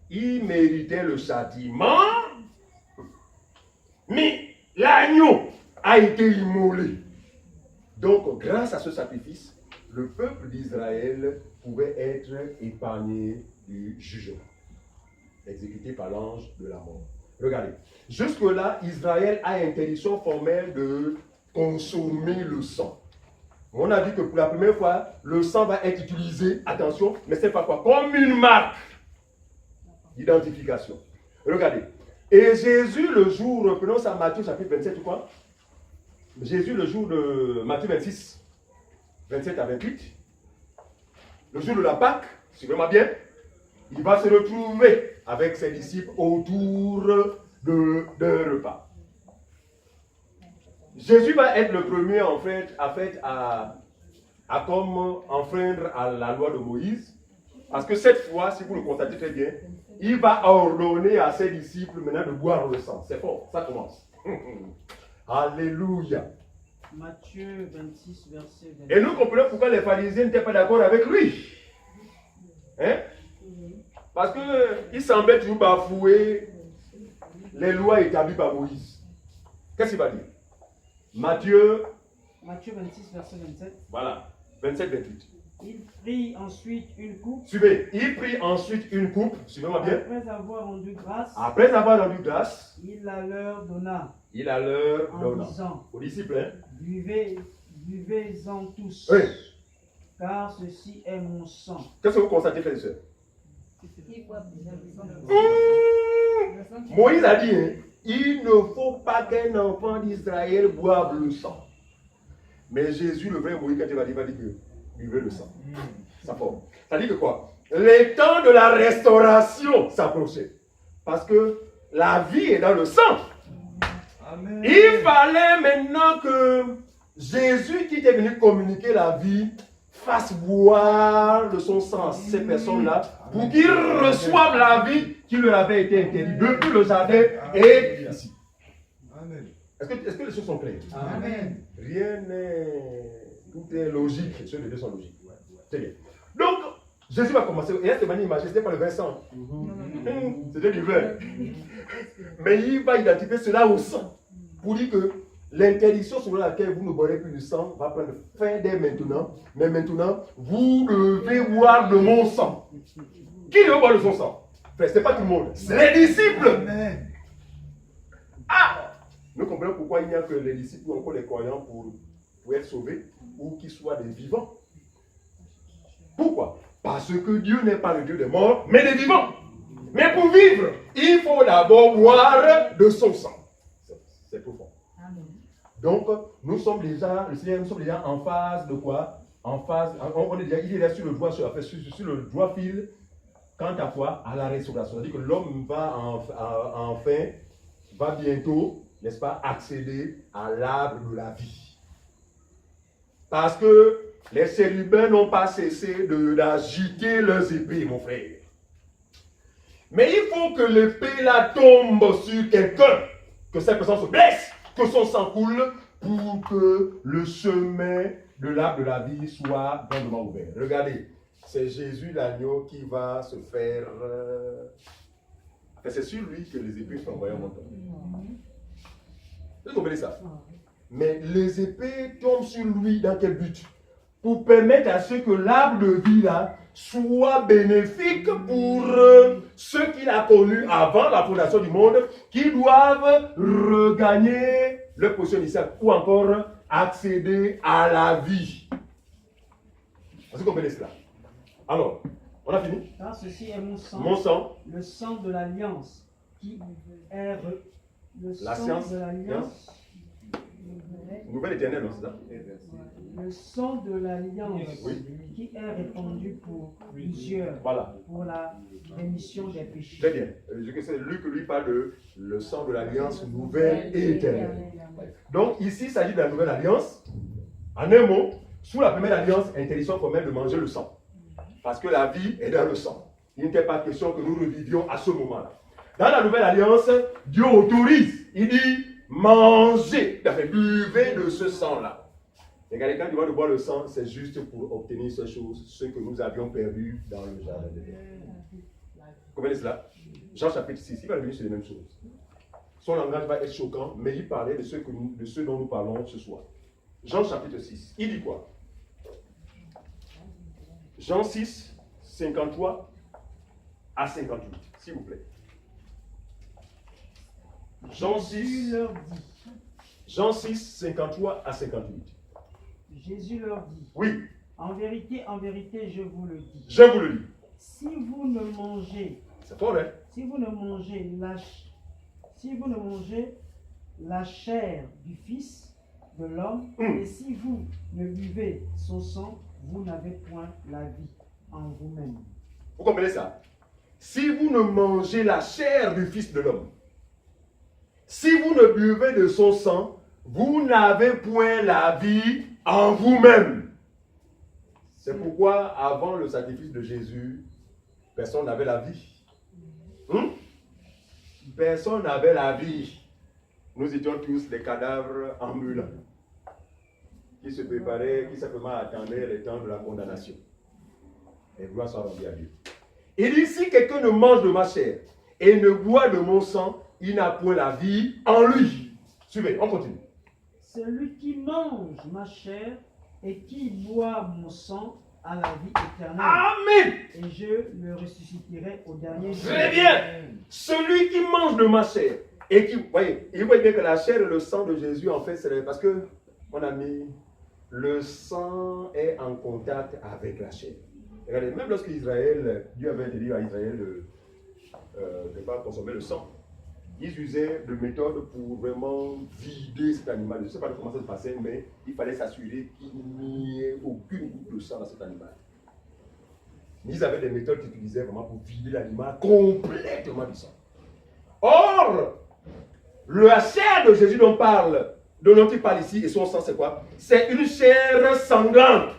Ils méritaient le châtiment, mais l'agneau a été immolé. Donc, grâce à ce sacrifice, le peuple d'Israël pouvait être épargné du jugement, exécuté par l'ange de la mort. Regardez, jusque-là, Israël a interdiction formelle de consommer le sang. On a dit que pour la première fois, le sang va être utilisé, attention, mais c'est pas quoi? Comme une marque d'identification. Regardez, et Jésus le jour, prenons ça Matthieu chapitre 27 ou quoi? Jésus le jour de Matthieu 26, 27 à 28, le jour de la Pâque, suivez-moi bien, il va se retrouver avec ses disciples autour d'un repas. Jésus va être le premier en fait à comme enfreindre à la loi de Moïse, parce que cette fois, si vous le constatez très bien, il va ordonner à ses disciples maintenant de boire le sang. C'est fort, ça commence. Alléluia. Matthieu 26, verset 20. Et nous comprenons pourquoi les pharisiens n'étaient pas d'accord avec lui. Hein? Parce qu'il semblait toujours bafouer les lois établies par Moïse. Qu'est-ce qu'il va dire? Matthieu 26, verset 27. Voilà, 27-28. Il prit ensuite une coupe. Suivez. Il prit ensuite une coupe. Suivez-moi bien. Après avoir rendu grâce. Après avoir rendu grâce. Il la leur donna. Il la leur donna. Disant, aux disciples. Hein? Buvez-en tous. Oui. Car ceci est mon sang. Qu'est-ce que vous constatez, frères et sœurs? Moïse a dit, hein, il ne faut pas qu'un enfant d'Israël boive le sang. Mais Jésus, le vrai Moïse, quand il va dire que buvez le sang. Ça forme. Ça dit que quoi? Les temps de la restauration s'approchaient. Parce que la vie est dans le sang. Amen. Il fallait maintenant que Jésus, qui était venu communiquer la vie, fasse boire de son sang à ces personnes-là pour qu'ils reçoivent la vie qui leur avait été interdite depuis le jardin et ici. Est-ce que les choses sont claires? Amen. Rien n'est... Tout est logique. Ceux les deux sont logiques. C'est bien. Donc, Jésus va commencer. Et là, cette manière imagée, ce n'était pas le vin sang. C'était du vin. Mais il va identifier cela au sang. Pour dire que l'interdiction selon laquelle vous ne boirez plus du sang va prendre fin dès maintenant. Mais maintenant, vous devez boire de mon sang. Qui veut boire de son sang? Ce n'est pas tout le monde. C'est les disciples. Amen. Ah! Nous comprenons pourquoi il n'y a que les disciples ou encore les croyants pour être sauvés ou qu'ils soient des vivants. Pourquoi? Parce que Dieu n'est pas le Dieu des morts, mais des vivants. Mais pour vivre, il faut d'abord boire de son sang. C'est profond. Donc, nous sommes déjà, le Seigneur, nous sommes déjà en phase de quoi? En phase, il est là sur le droit, sur le droit fil, quant à quoi? À la restauration. C'est-à-dire que l'homme va va bientôt, n'est-ce pas, accéder à l'arbre de la vie. Parce que les chérubins n'ont pas cessé d'agiter leurs épées, mon frère. Mais il faut que l'épée là tombe sur quelqu'un, que cette personne se blesse, que son sang coule, pour que le chemin de l'arbre de la vie soit grandement ouvert. Regardez, c'est Jésus l'agneau qui va se faire... C'est sur lui que les épées sont envoyées en montant. Vous comprenez ça? Mais les épées tombent sur lui dans quel but? Pour permettre à ce que l'arbre de vie là soit bénéfique pour ceux qu'il a connus avant la fondation du monde, qui doivent regagner leur position initiale ou encore accéder à la vie. Est-ce que vous comprenez cela? Alors, on a fini? Car ceci est mon sang, le sang de l'alliance, qui est le la sang science, de l'alliance. Nouvelle éternelle, non, c'est ça? Le sang de l'alliance Oui. qui est répandu pour plusieurs, Voilà. pour la rémission des péchés. Très bien. Luc lui parle de le sang de l'alliance nouvelle et éternelle. Donc ici, il s'agit de la nouvelle alliance. En un mot, sous la première alliance, interdiction formelle de manger le sang. Parce que la vie est dans le sang. Il n'était pas question que nous revivions à ce moment-là. Dans la nouvelle alliance, Dieu autorise. Il dit, mangez, buvez de ce sang-là. Regardez, quand il demande de boire le sang, c'est juste pour obtenir ces choses, ce que nous avions perdu dans le jardin de Dieu. Vous comprenez cela? Jean chapitre 6, il va revenir sur les mêmes choses. Son langage va être choquant, mais il parlait de ce dont nous parlons ce soir. Jean chapitre 6, il dit quoi? Jean 6, 53 à 58, s'il vous plaît. Jean 6, Jean 6, 53 à 58. Jésus leur dit, oui, en vérité, je vous le dis. Je vous le dis. Si vous ne mangez, c'est fort, hein? Si vous ne mangez la chair du Fils de l'homme, et si vous ne buvez son sang, vous n'avez point la vie en vous-même. Vous comprenez ça? Si vous ne mangez la chair du Fils de l'homme, si vous ne buvez de son sang, vous n'avez point la vie en vous-même. C'est pourquoi, avant le sacrifice de Jésus, personne n'avait la vie. Personne n'avait la vie. Nous étions tous des cadavres ambulants qui se préparaient, qui simplement attendaient le temps de la condamnation. Et gloire soit rendue à Dieu. Il dit, si quelqu'un ne mange de ma chair et ne boit de mon sang, il n'a point la vie en lui. Suivez, on continue. Celui qui mange ma chair et qui boit mon sang a la vie éternelle. Amen. Et je le ressusciterai au dernier jour. Très bien. Celui qui mange de ma chair et qui... Voyez, il voit bien que la chair et le sang de Jésus, en fait, c'est parce que, mon ami, le sang est en contact avec la chair. Regardez, même lorsque Dieu avait dit à Israël de ne pas consommer le sang, ils usaient de méthodes pour vraiment vider cet animal. Je ne sais pas comment ça se passait, mais il fallait s'assurer qu'il n'y ait aucune goutte de sang dans cet animal. Ils avaient des méthodes qu'ils utilisaient vraiment pour vider l'animal complètement du sang. Or, la chair de Jésus dont il parle ici, et son sang, c'est quoi? C'est une chair sanglante.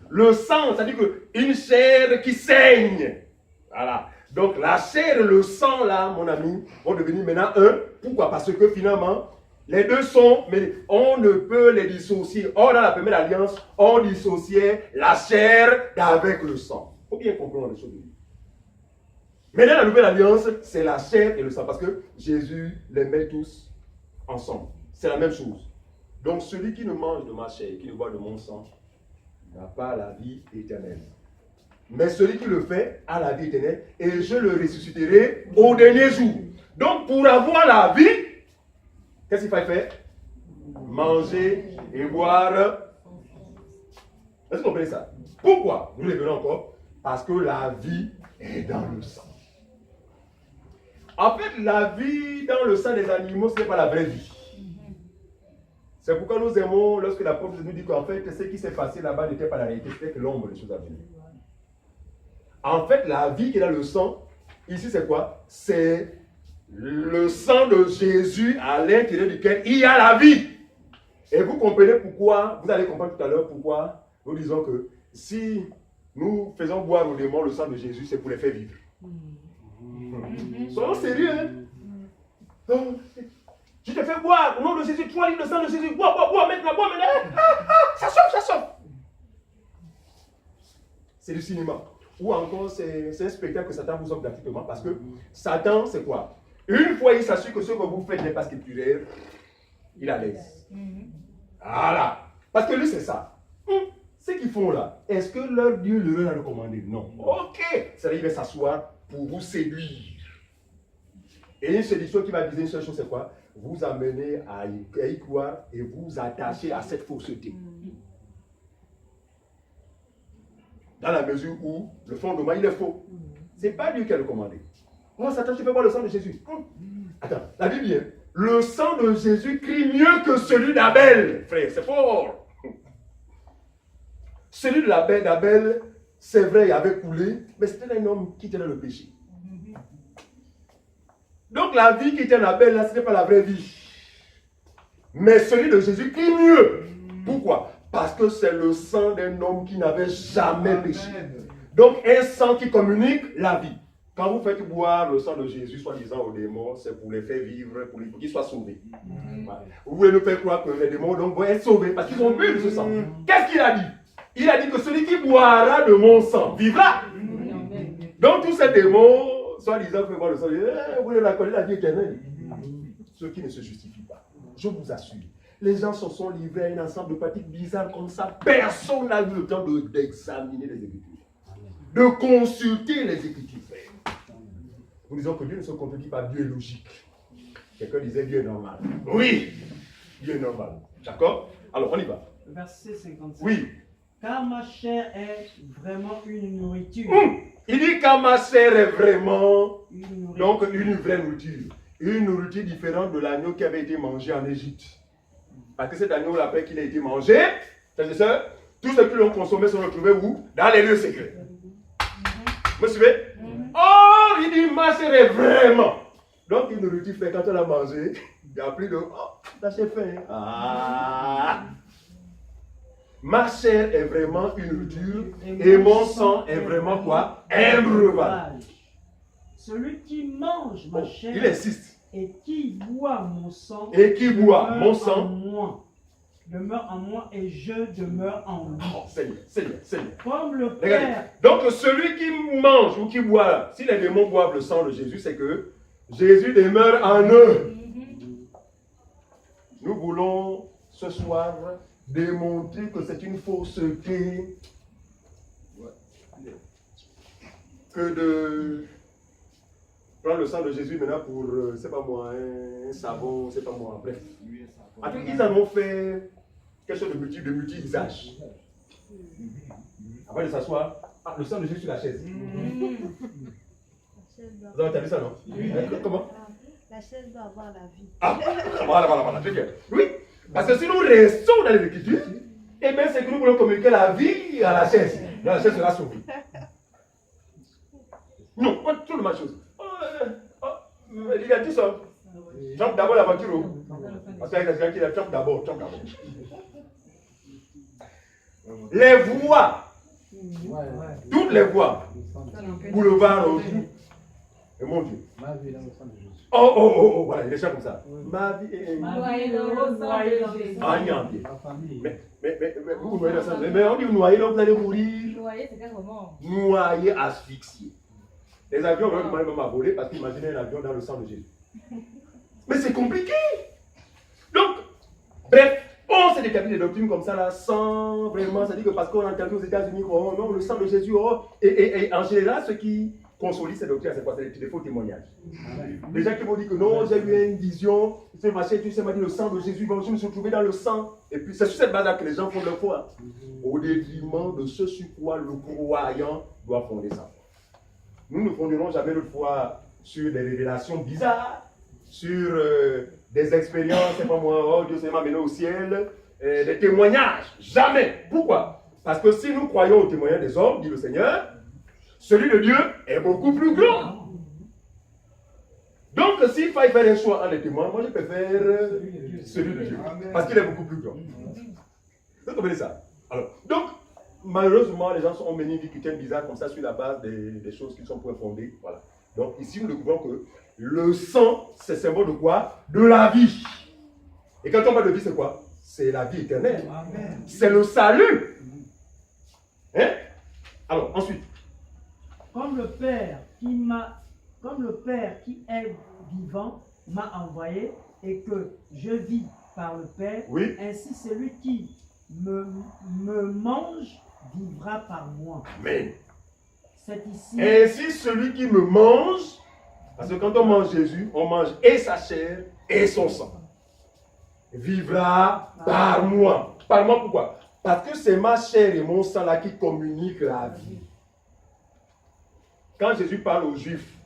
Le sang, c'est-à-dire une chair qui saigne. Voilà. Donc la chair et le sang là, mon ami, vont devenir maintenant un. Pourquoi? Parce que finalement, les deux sont, mais on ne peut les dissocier. Or, dans la première alliance, on dissociait la chair d'avec le sang. Il faut bien comprendre les choses de Dieu. Mais dans la nouvelle alliance, c'est la chair et le sang. Parce que Jésus les met tous ensemble. C'est la même chose. Donc celui qui ne mange de ma chair et qui ne boit de mon sang n'a pas la vie éternelle. Mais celui qui le fait a la vie éternelle et je le ressusciterai au dernier jour. Donc pour avoir la vie, qu'est-ce qu'il faut faire? Manger et boire. Est-ce que vous comprenez ça? Pourquoi? Nous les verrons encore. Parce que la vie est dans le sang. En fait, la vie dans le sang des animaux, ce n'est pas la vraie vie. C'est pourquoi nous aimons, lorsque l'apôtre nous dit qu'en fait, ce qui s'est passé là-bas n'était pas la réalité, c'était que l'ombre des choses à venir. En fait, la vie qui est dans le sang, ici c'est quoi? C'est le sang de Jésus à l'intérieur duquel il y a la vie. Et vous comprenez pourquoi, vous allez comprendre tout à l'heure pourquoi nous disons que si nous faisons boire aux démons le sang de Jésus, c'est pour les faire vivre. Soyons sérieux, hein? Donc, je te fais boire au nom de Jésus, 3 litres de sang de Jésus, bois, maintenant, ça chauffe. C'est du cinéma. Ou encore, c'est un spectacle que Satan vous offre gratuitement parce que Satan, c'est quoi? Une fois il s'assure que ce que vous faites n'est pas scripturaire, il a l'aise. Voilà. Parce que lui, c'est ça. Ce qu'ils font là, est-ce que leur Dieu leur a recommandé? Non. Ok. Ça il va s'asseoir pour vous séduire. Et une séduction qui va dire une seule chose, c'est quoi? Vous amener à y croire et vous attacher à cette fausseté. Dans la mesure où le fondement, il est faux. Ce n'est pas Dieu qui a recommandé. Moi, Satan, tu fais voir le sang de Jésus. Attends, la Bible dit, le sang de Jésus crie mieux que celui d'Abel. Frère, c'est fort. Celui de d'Abel, c'est vrai, il avait coulé, mais c'était un homme qui était dans le péché. Donc la vie qui était en Abel, là, ce n'est pas la vraie vie. Mais celui de Jésus crie mieux. Pourquoi? Parce que c'est le sang d'un homme qui n'avait jamais péché. Donc un sang qui communique la vie. Quand vous faites boire le sang de Jésus, soi-disant aux démons, c'est pour les faire vivre, pour qu'ils soient sauvés. Voilà. Vous voulez nous faire croire que les démons donc, vont être sauvés parce qu'ils ont bu de ce sang. Qu'est-ce qu'il a dit? Il a dit que celui qui boira de mon sang vivra. Donc tous ces démons, soi-disant, peuvent boire le sang, vous voulez la connaître la vie éternelle. Ceux qui ne se justifient pas. Je vous assure. Les gens se sont livrés à un ensemble de pratiques bizarres comme ça. Personne n'a eu le temps d'examiner les Écritures. De consulter les Écritures. Nous disons que Dieu ne se contredit pas, Dieu est logique. Quelqu'un disait Dieu est normal. Oui, Dieu est normal. D'accord? Alors, on y va. Verset 55. Oui. Car ma chair est vraiment une nourriture. Il dit car ma chair est vraiment une une vraie nourriture. Une nourriture différente de l'agneau qui avait été mangé en Égypte. Parce que cet agneau, après qu'il a été mangé, c'est ça, tous ceux qui l'ont consommé sont retrouvés où? Dans les lieux secrets. Vous me suivez? Oh, il dit ma chair est vraiment. Donc une nourriture fait quand on l'a mangé, il n'y a plus de oh, la chair fait. Ah. Ma chair est vraiment une nourriture et mon sang est vraiment quoi? Un breuvage. Celui qui mange ma chair il insiste. Et qui boit mon sang demeure en moi et je demeure en lui. Oh, Seigneur. Comme le Regardez. Père. Donc celui qui mange ou qui boit, si les démons boivent le sang de Jésus, c'est que Jésus demeure en eux. Nous voulons ce soir démontrer que c'est une fausseté que de prendre le sang de Jésus maintenant pour, c'est pas moi, un savon, c'est pas moi, bref. En tout cas, ils en ont fait quelque chose de multi-usage. Avant de s'asseoir, le sang de Jésus sur la chaise. Vous avez entendu ça, non? Comment? La chaise doit avoir la vie. Ah, voilà, très bien. Oui, parce que si nous restons dans les Écritures, eh bien c'est que nous voulons communiquer la vie à la chaise. La chaise sera sauvée. Non, pas tout le même chose. Il a dit ça. Chante d'abord la voiture. Parce qu'il y a quelqu'un qui a chante d'abord. Les voix, toutes les voix, boulevard au jour. Et mon Dieu. Ma vie dans le sang de Jésus. Oh, voilà, il est chant comme ça. Ma vie est. Noyé dans le sang de Jésus. Mais vous noyez dans le sang de Jésus. Mais on dit noyer, donc vous allez mourir. Noyé, c'est quel moment? Noyé, asphyxié. Les avions vont même à voler parce qu'imaginez un avion dans le sang de Jésus. Mais c'est compliqué. Donc, bref, on s'est décapité des doctrines comme ça là, sans vraiment, c'est-à-dire que parce qu'on a entendu aux États-Unis, oh non, le sang de Jésus, oh, et en général, ce qui consolide ces doctrines, c'est quoi? C'est des faux témoignages. Les gens qui vont dire que non, j'ai eu une vision, c'est machin, tu sais, m'a dit le sang de Jésus, je me suis trouvé dans le sang. Et puis c'est sur cette base-là que les gens font leur foi. Au détriment de ce sur quoi le croyant doit fonder sa foi. Nous ne fonderons jamais notre foi sur des révélations bizarres, sur des expériences, c'est pas moi, oh Dieu m'a mené au ciel, des témoignages. Jamais. Pourquoi? Parce que si nous croyons aux témoignages des hommes, dit le Seigneur, celui de Dieu est beaucoup plus grand. Donc, s'il faut faire un choix entre les témoins, moi je préfère celui de Dieu. Parce qu'il est beaucoup plus grand. Vous comprenez ça? Alors, donc, malheureusement, les gens ont mené une vie chrétienne bizarre comme ça sur la base des choses qui sont point fondées. Voilà. Donc, ici, nous découvrons que le sang, c'est symbole de quoi? De la vie. Et quand on parle de vie, c'est quoi? C'est la vie éternelle. C'est le salut. Hein? Alors, ensuite. Comme le Père qui est vivant m'a envoyé et que je vis par le Père, oui. Ainsi celui qui me mange vivra par moi. Amen. C'est ici. Ainsi, celui qui me mange, parce que quand on mange Jésus, on mange et sa chair et son sang, vivra par moi. Par moi, pourquoi? Parce que c'est ma chair et mon sang là qui communiquent la vie. Quand Jésus parle aux Juifs,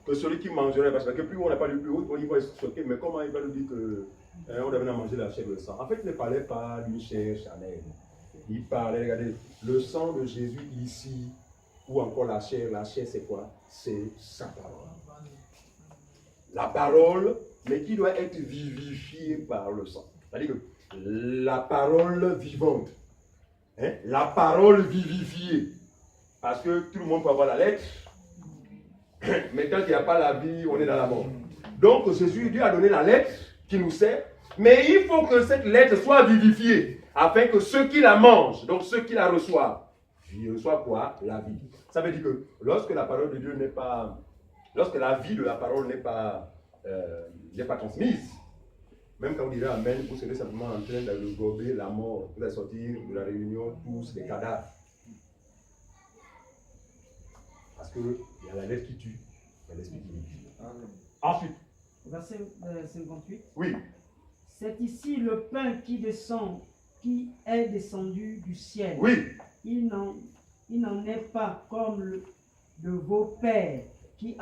que celui qui mangerait, parce que plus on n'a pas lu plus haut, il va se choquer, mais comment il va nous dire qu'on devait manger la chair et le sang? En fait, il ne parlait pas d'une chair charnelle. Il parlait, regardez, le sang de Jésus ici, ou encore la chair c'est quoi? C'est sa parole. La parole, mais qui doit être vivifiée par le sang. C'est-à-dire que la parole vivante, hein? La parole vivifiée. Parce que tout le monde peut avoir la lettre, mais quand il n'y a pas la vie, on est dans la mort. Donc Jésus, Dieu a donné la lettre qui nous sert, mais il faut que cette lettre soit vivifiée, afin que ceux qui la mangent, donc ceux qui la reçoivent, ils reçoivent quoi? La vie. Ça veut dire que lorsque la parole de Dieu n'est pas, lorsque la vie de la parole n'est pas transmise, même quand vous direz Amen, vous serez simplement en train de gober la mort, vous allez sortir de la réunion tous les cadavres. Parce qu'il y a la lettre qui tue, il y a l'esprit qui vit. Ensuite. Verset 58. Oui. C'est ici le pain qui descend, qui est descendu du ciel. Oui. Il n'en est pas comme de vos pères qui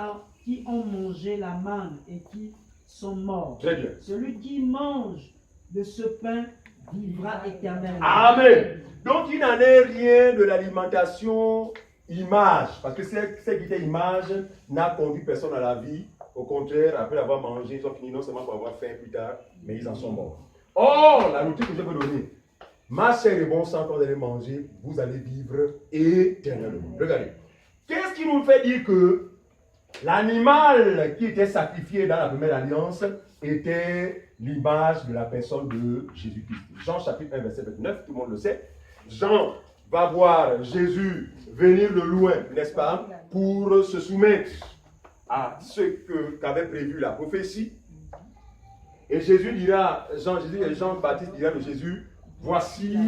ont mangé la manne et qui sont morts. Très bien. Celui qui mange de ce pain vivra éternellement. Amen. Donc il n'en est rien de l'alimentation image, parce que c'est qui était image n'a conduit personne à la vie. Au contraire, après avoir mangé, ils ont fini non seulement pour avoir faim plus tard, mais ils en sont morts. Or, la nourriture que je veux donner, ma chair et bon sang, quand vous allez manger, vous allez vivre éternellement. Regardez. Qu'est-ce qui nous fait dire que l'animal qui était sacrifié dans la première alliance était l'image de la personne de Jésus-Christ? Jean chapitre 1, verset 29, tout le monde le sait. Jean va voir Jésus venir de loin, n'est-ce pas, pour se soumettre à ce qu'avait prévu la prophétie. Et Jésus dira, Jean-Baptiste dira de Jésus, voici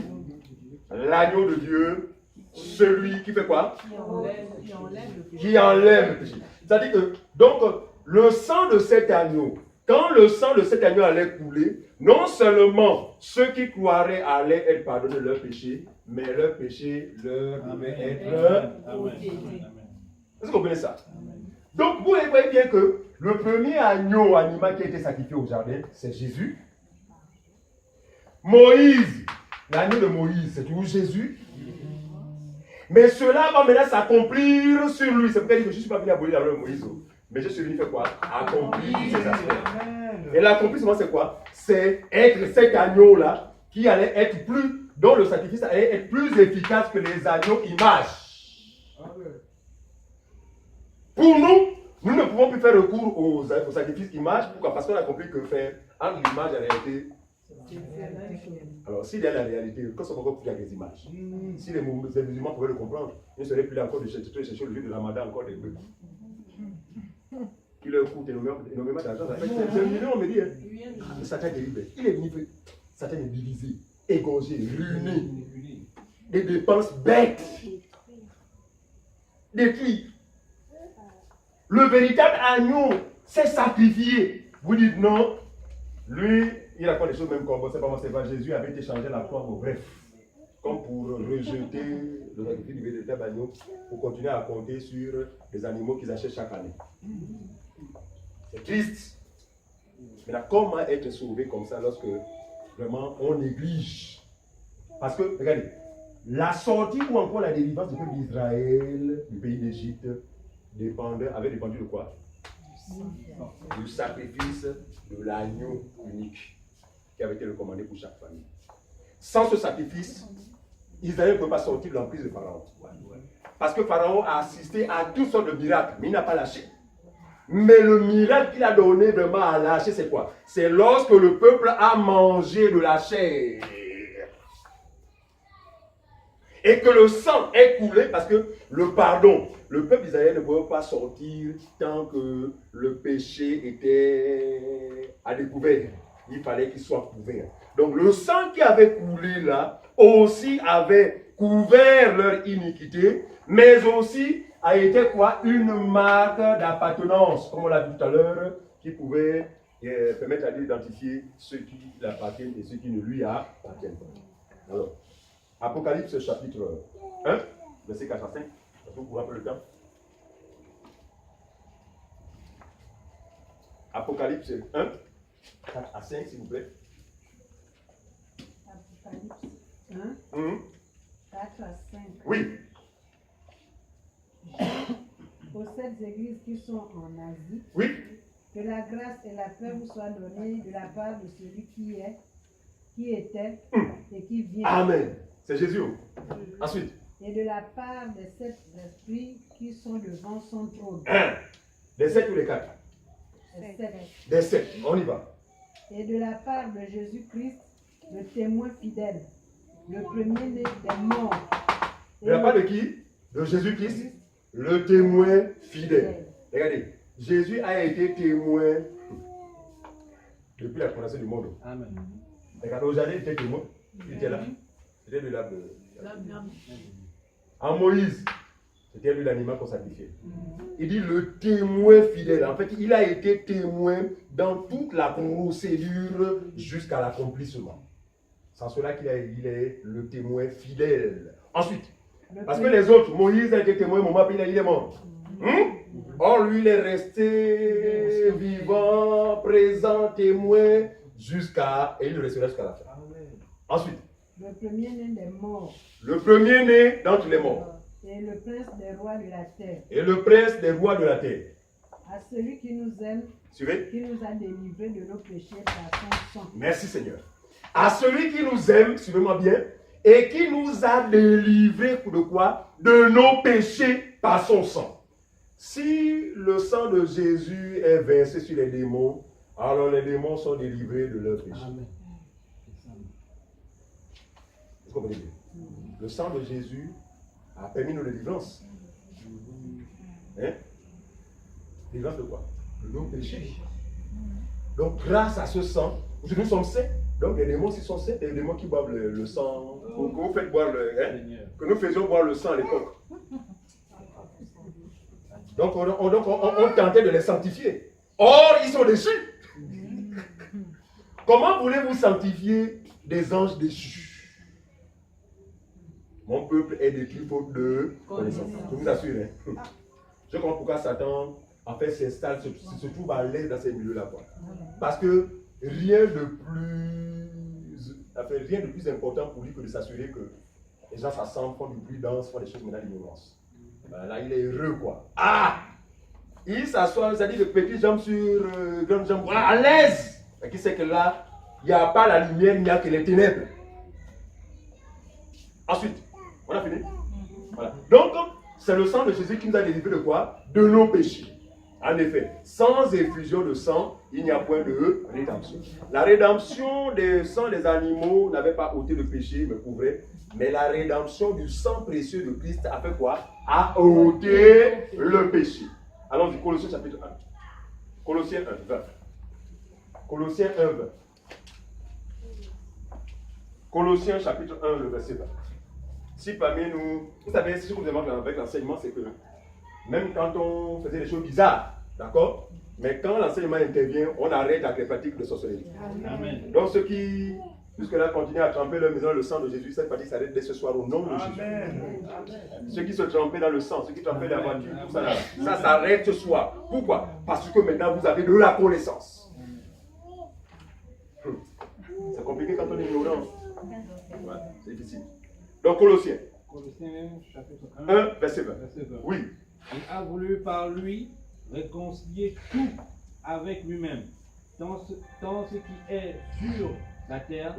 l'agneau de Dieu, celui qui fait quoi? Qui enlève le péché. C'est-à-dire que, donc, le sang de cet agneau, quand le sang de cet agneau allait couler, non seulement ceux qui croiraient allaient être pardonnés de leurs péchés, mais leurs péchés leur devaient être... Est-ce que vous comprenez ça? Donc, vous voyez bien que le premier agneau animal qui a été sacrifié au jardin, c'est Jésus. Moïse, l'agneau de Moïse, c'est toujours Jésus. Mais cela va maintenant s'accomplir sur lui. C'est pourquoi il dit que je ne suis pas venu abolir la loi de Moïse. Mais je suis venu faire quoi? Accomplir ses aspects. Et l'accomplissement, c'est quoi? C'est être cet agneau-là qui allait être plus, dont le sacrifice allait être plus efficace que les agneaux images. Pour nous, nous ne pouvons plus faire recours aux sacrifices images. Pourquoi? Parce qu'on a compris que faire entre l'image et la réalité. Alors, s'il y a la réalité, qu'est-ce qu'on va faire avec les images? Si les musulmans pouvaient le comprendre, ils ne seraient plus là encore de chercher le jour de Ramadan encore des bœufs. Qui leur coûte énormément d'argent. C'est un million, on me dit. Hein. Satan est dérivé. Il est venu. Satan est divisé, égorgé, ruiné. Des dépenses bêtes. Détruit. Le véritable agneau s'est sacrifié. Vous dites non. Lui, il raconte des choses même comme c'est pas moi, c'est pas Jésus avait été changé la forme au bref. Comme pour rejeter le sacrifice du véritable agneau, pour continuer à compter sur les animaux qu'ils achètent chaque année. C'est triste. Maintenant, comment être sauvé comme ça lorsque vraiment on néglige? Parce que, regardez, la sortie ou encore la délivrance du peuple d'Israël du pays d'Égypte avait dépendu de quoi? Du sacrifice de l'agneau unique qui avait été recommandé pour chaque famille. Sans ce sacrifice, Israël ne peut pas sortir de l'emprise de Pharaon. Parce que Pharaon a assisté à toutes sortes de miracles, mais il n'a pas lâché. Mais le miracle qu'il a donné vraiment à lâcher, c'est quoi? C'est lorsque le peuple a mangé de la chair. Et que le sang est coulé, parce que le pardon, le peuple d'Israël ne pouvait pas sortir tant que le péché était à découvert. il fallait qu'ils soient couverts. Donc le sang qui avait coulé là aussi avait couvert leur iniquité, mais aussi a été quoi? Une marque d'appartenance, comme on l'a vu tout à l'heure, qui pouvait permettre à d'identifier ceux qui l'appartiennent et ceux qui ne lui appartiennent pas. Alors, Apocalypse chapitre 1, verset 4 à 5. Vous vous rappelez le temps? Apocalypse 1, 4 à 5, s'il vous plaît. Apocalypse 1, 4 à 5. Oui. Aux 7 églises qui sont en Asie, Oui. que la grâce et la paix vous soient données de la part de celui qui est, qui était et qui vient. Amen. C'est Jésus. Ensuite. Et de la part des 7 esprits qui sont devant son trône. 1. Des 7 ou les 4? Des 7. Des 7. On y va. Et de la part de Jésus-Christ, le témoin fidèle, le premier-né des morts. De la part de qui? De Jésus-Christ, le témoin fidèle. Regardez, Jésus a été témoin depuis la fondation du monde. Amen. Regardez, au jardin, il était témoin. Il était là. C'était de l'arbre. En Moïse, c'était lui l'animal qu'on sacrifiait. Il dit le témoin fidèle. En fait, il a été témoin dans toute la procédure jusqu'à l'accomplissement. Sans cela qu'il est le témoin fidèle. Ensuite, parce que les autres, Moïse a été témoin, Moab, il est mort. Or, lui, il est resté vivant, présent, témoin, et il restera jusqu'à la fin. Ensuite, le premier-né des morts. Le premier-né d'entre les morts. Et le prince des rois de la terre. Et le prince des rois de la terre. À celui qui nous aime, suivez, qui nous a délivrés de nos péchés par son sang. Merci Seigneur. À celui qui nous aime, suivez-moi bien, et qui nous a délivrés de quoi? De nos péchés par son sang. Si le sang de Jésus est versé sur les démons, alors les démons sont délivrés de leurs péchés. Amen. Vous comprenez bien? Le sang de Jésus a permis nos délivrances. Hein? Délivrance de quoi? De nos péchés. Donc, grâce à ce sang, nous sommes saints. Donc, les démons, s'ils sont saints, les démons qui boivent le sang, que vous faites boire que nous faisions boire le sang à l'époque. Donc, on tentait de les sanctifier. Or, ils sont déchus. Comment voulez-vous sanctifier des anges déchus? Mon peuple est détruit faute de connaissance. Je vous assure. Je comprends pourquoi Satan, en fait, s'installe, se trouve à l'aise dans ces milieux-là. Parce que rien de plus important pour lui que de s'assurer que les gens s'assemblent, font du bruit, dansent, font des choses maintenant d'ignorance. Là, il est heureux, quoi. Ah! Il s'assoit, c'est-à-dire de petites jambes sur grandes jambes, voilà, à l'aise. Et qui sait que là, il n'y a pas la lumière, il n'y a que les ténèbres. Ensuite, on a fini? Voilà. Donc, c'est le sang de Jésus qui nous a délivrés de quoi? De nos péchés. En effet, sans effusion de sang, il n'y a point de rédemption. La rédemption des sangs des animaux n'avait pas ôté le péché, mais couvrait. Mais la rédemption du sang précieux de Christ a fait quoi? A ôté le péché. Allons-y, Colossiens chapitre 1. Colossiens 1, 20. Colossiens 1, 20. Colossiens chapitre 1, le verset 20. Si parmi nous, vous savez, ce que vous demandez avec l'enseignement, c'est que même quand on faisait des choses bizarres, d'accord? Mais quand l'enseignement intervient, on arrête avec les pratiques de sorcellerie. Amen. Donc ceux qui, jusque-là, continuent à tremper leur maison dans le sang de Jésus, cette pratique s'arrête dès ce soir au nom de Jésus. Amen. Ceux qui se trempaient dans le sang, ceux qui trempaient la voiture, tout ça, ça s'arrête ce soir. Pourquoi? Parce que maintenant vous avez de la connaissance. C'est compliqué quand on est ignorant. Ouais, c'est difficile. Donc Colossiens. Colossiens chapitre 1, verset 20. Oui. Il a voulu par lui réconcilier tout avec lui-même, tant ce qui est sur la terre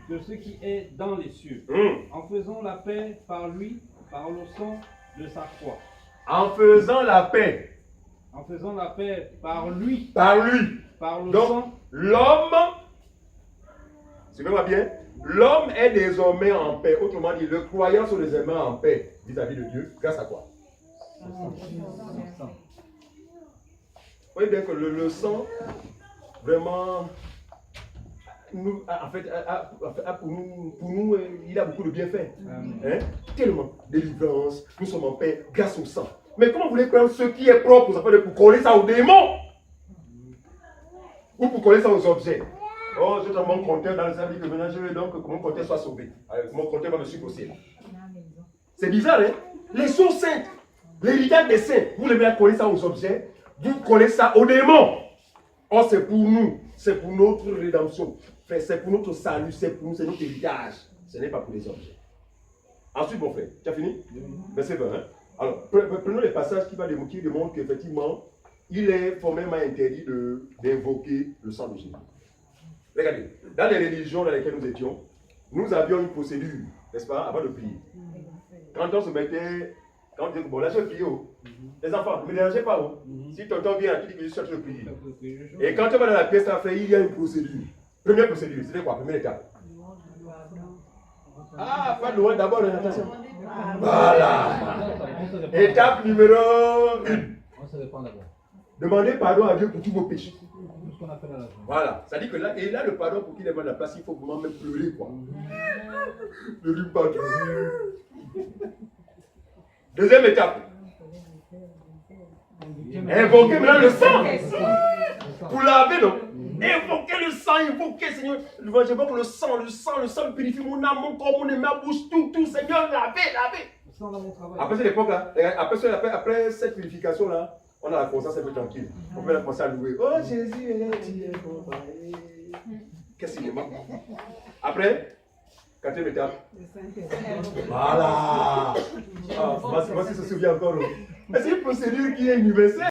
que ce qui est dans les cieux, en faisant la paix par lui, par le sang de sa croix. En faisant la paix. En faisant la paix par lui. Par lui. Par le donc, sang. L'homme, suivez-moi bien, l'homme est désormais en paix. Autrement dit, le croyant sont désormais en paix vis-à-vis de Dieu. Grâce à quoi? Vous voyez bien que le sang, vraiment, pour nous, il a beaucoup de bienfaits. Hein? Tellement. Délivrance, nous sommes en paix grâce au sang. Mais comment vous voulez prendre ce qui est propre pour coller ça aux démons? Ou pour coller ça aux objets? Oh, je suis mon compteur dans le service que maintenant je veux donc que mon compteur soit sauvé. Mon compteur va me suivre aussi. C'est bizarre, hein? Les sources saintes, l'héritage des saints, vous devez coller ça aux objets, vous collez ça aux démons. Oh, c'est pour nous, c'est pour notre rédemption, c'est pour notre salut, c'est pour nous, c'est notre héritage. Ce n'est pas pour les objets. Ensuite, mon frère, tu as fini? Verset 20. Hein? Alors, prenons les passages qui démontrent qu'effectivement, il est formellement interdit d'invoquer le sang de Jésus. Regardez, dans les religions dans lesquelles nous étions, nous avions une procédure, n'est-ce pas, avant de prier. Quand on se mettait, quand on disait, bon là je vais prier, les enfants, ne me dérangez pas. Si tonton vient, tu dis que je cherche de prier. Et quand tu vas dans la pièce à faire, il y a une procédure. Première procédure, c'était quoi? Première étape. Ah, pas de loin d'abord, attention. Voilà. Étape numéro 1. On se répand d'abord. Demandez pardon à Dieu pour tous vos péchés. Tout ce qu'on a fait dans la journée. Voilà. Ça dit que là, et là, le pardon, pour qu'il ait mal la place, il faut vraiment même pleurer, quoi. Pleurer pas. Deuxième étape. Invoquez maintenant le sang. Pour laver, non? Invoquez le sang, invoquez, Seigneur. J'invoque le sang purifie mon âme, mon corps, mon âme, ma bouche, tout, Seigneur, lavez. Après cette époque-là, après cette purification-là, on a la conscience un peu tranquille. On peut commencer à louer. Oh Jésus, tu es bon. Qu'est-ce qu'il est mort? Après, quatrième étape. Voilà. Moi, si se souvient encore. Mais c'est une procédure qui est universelle.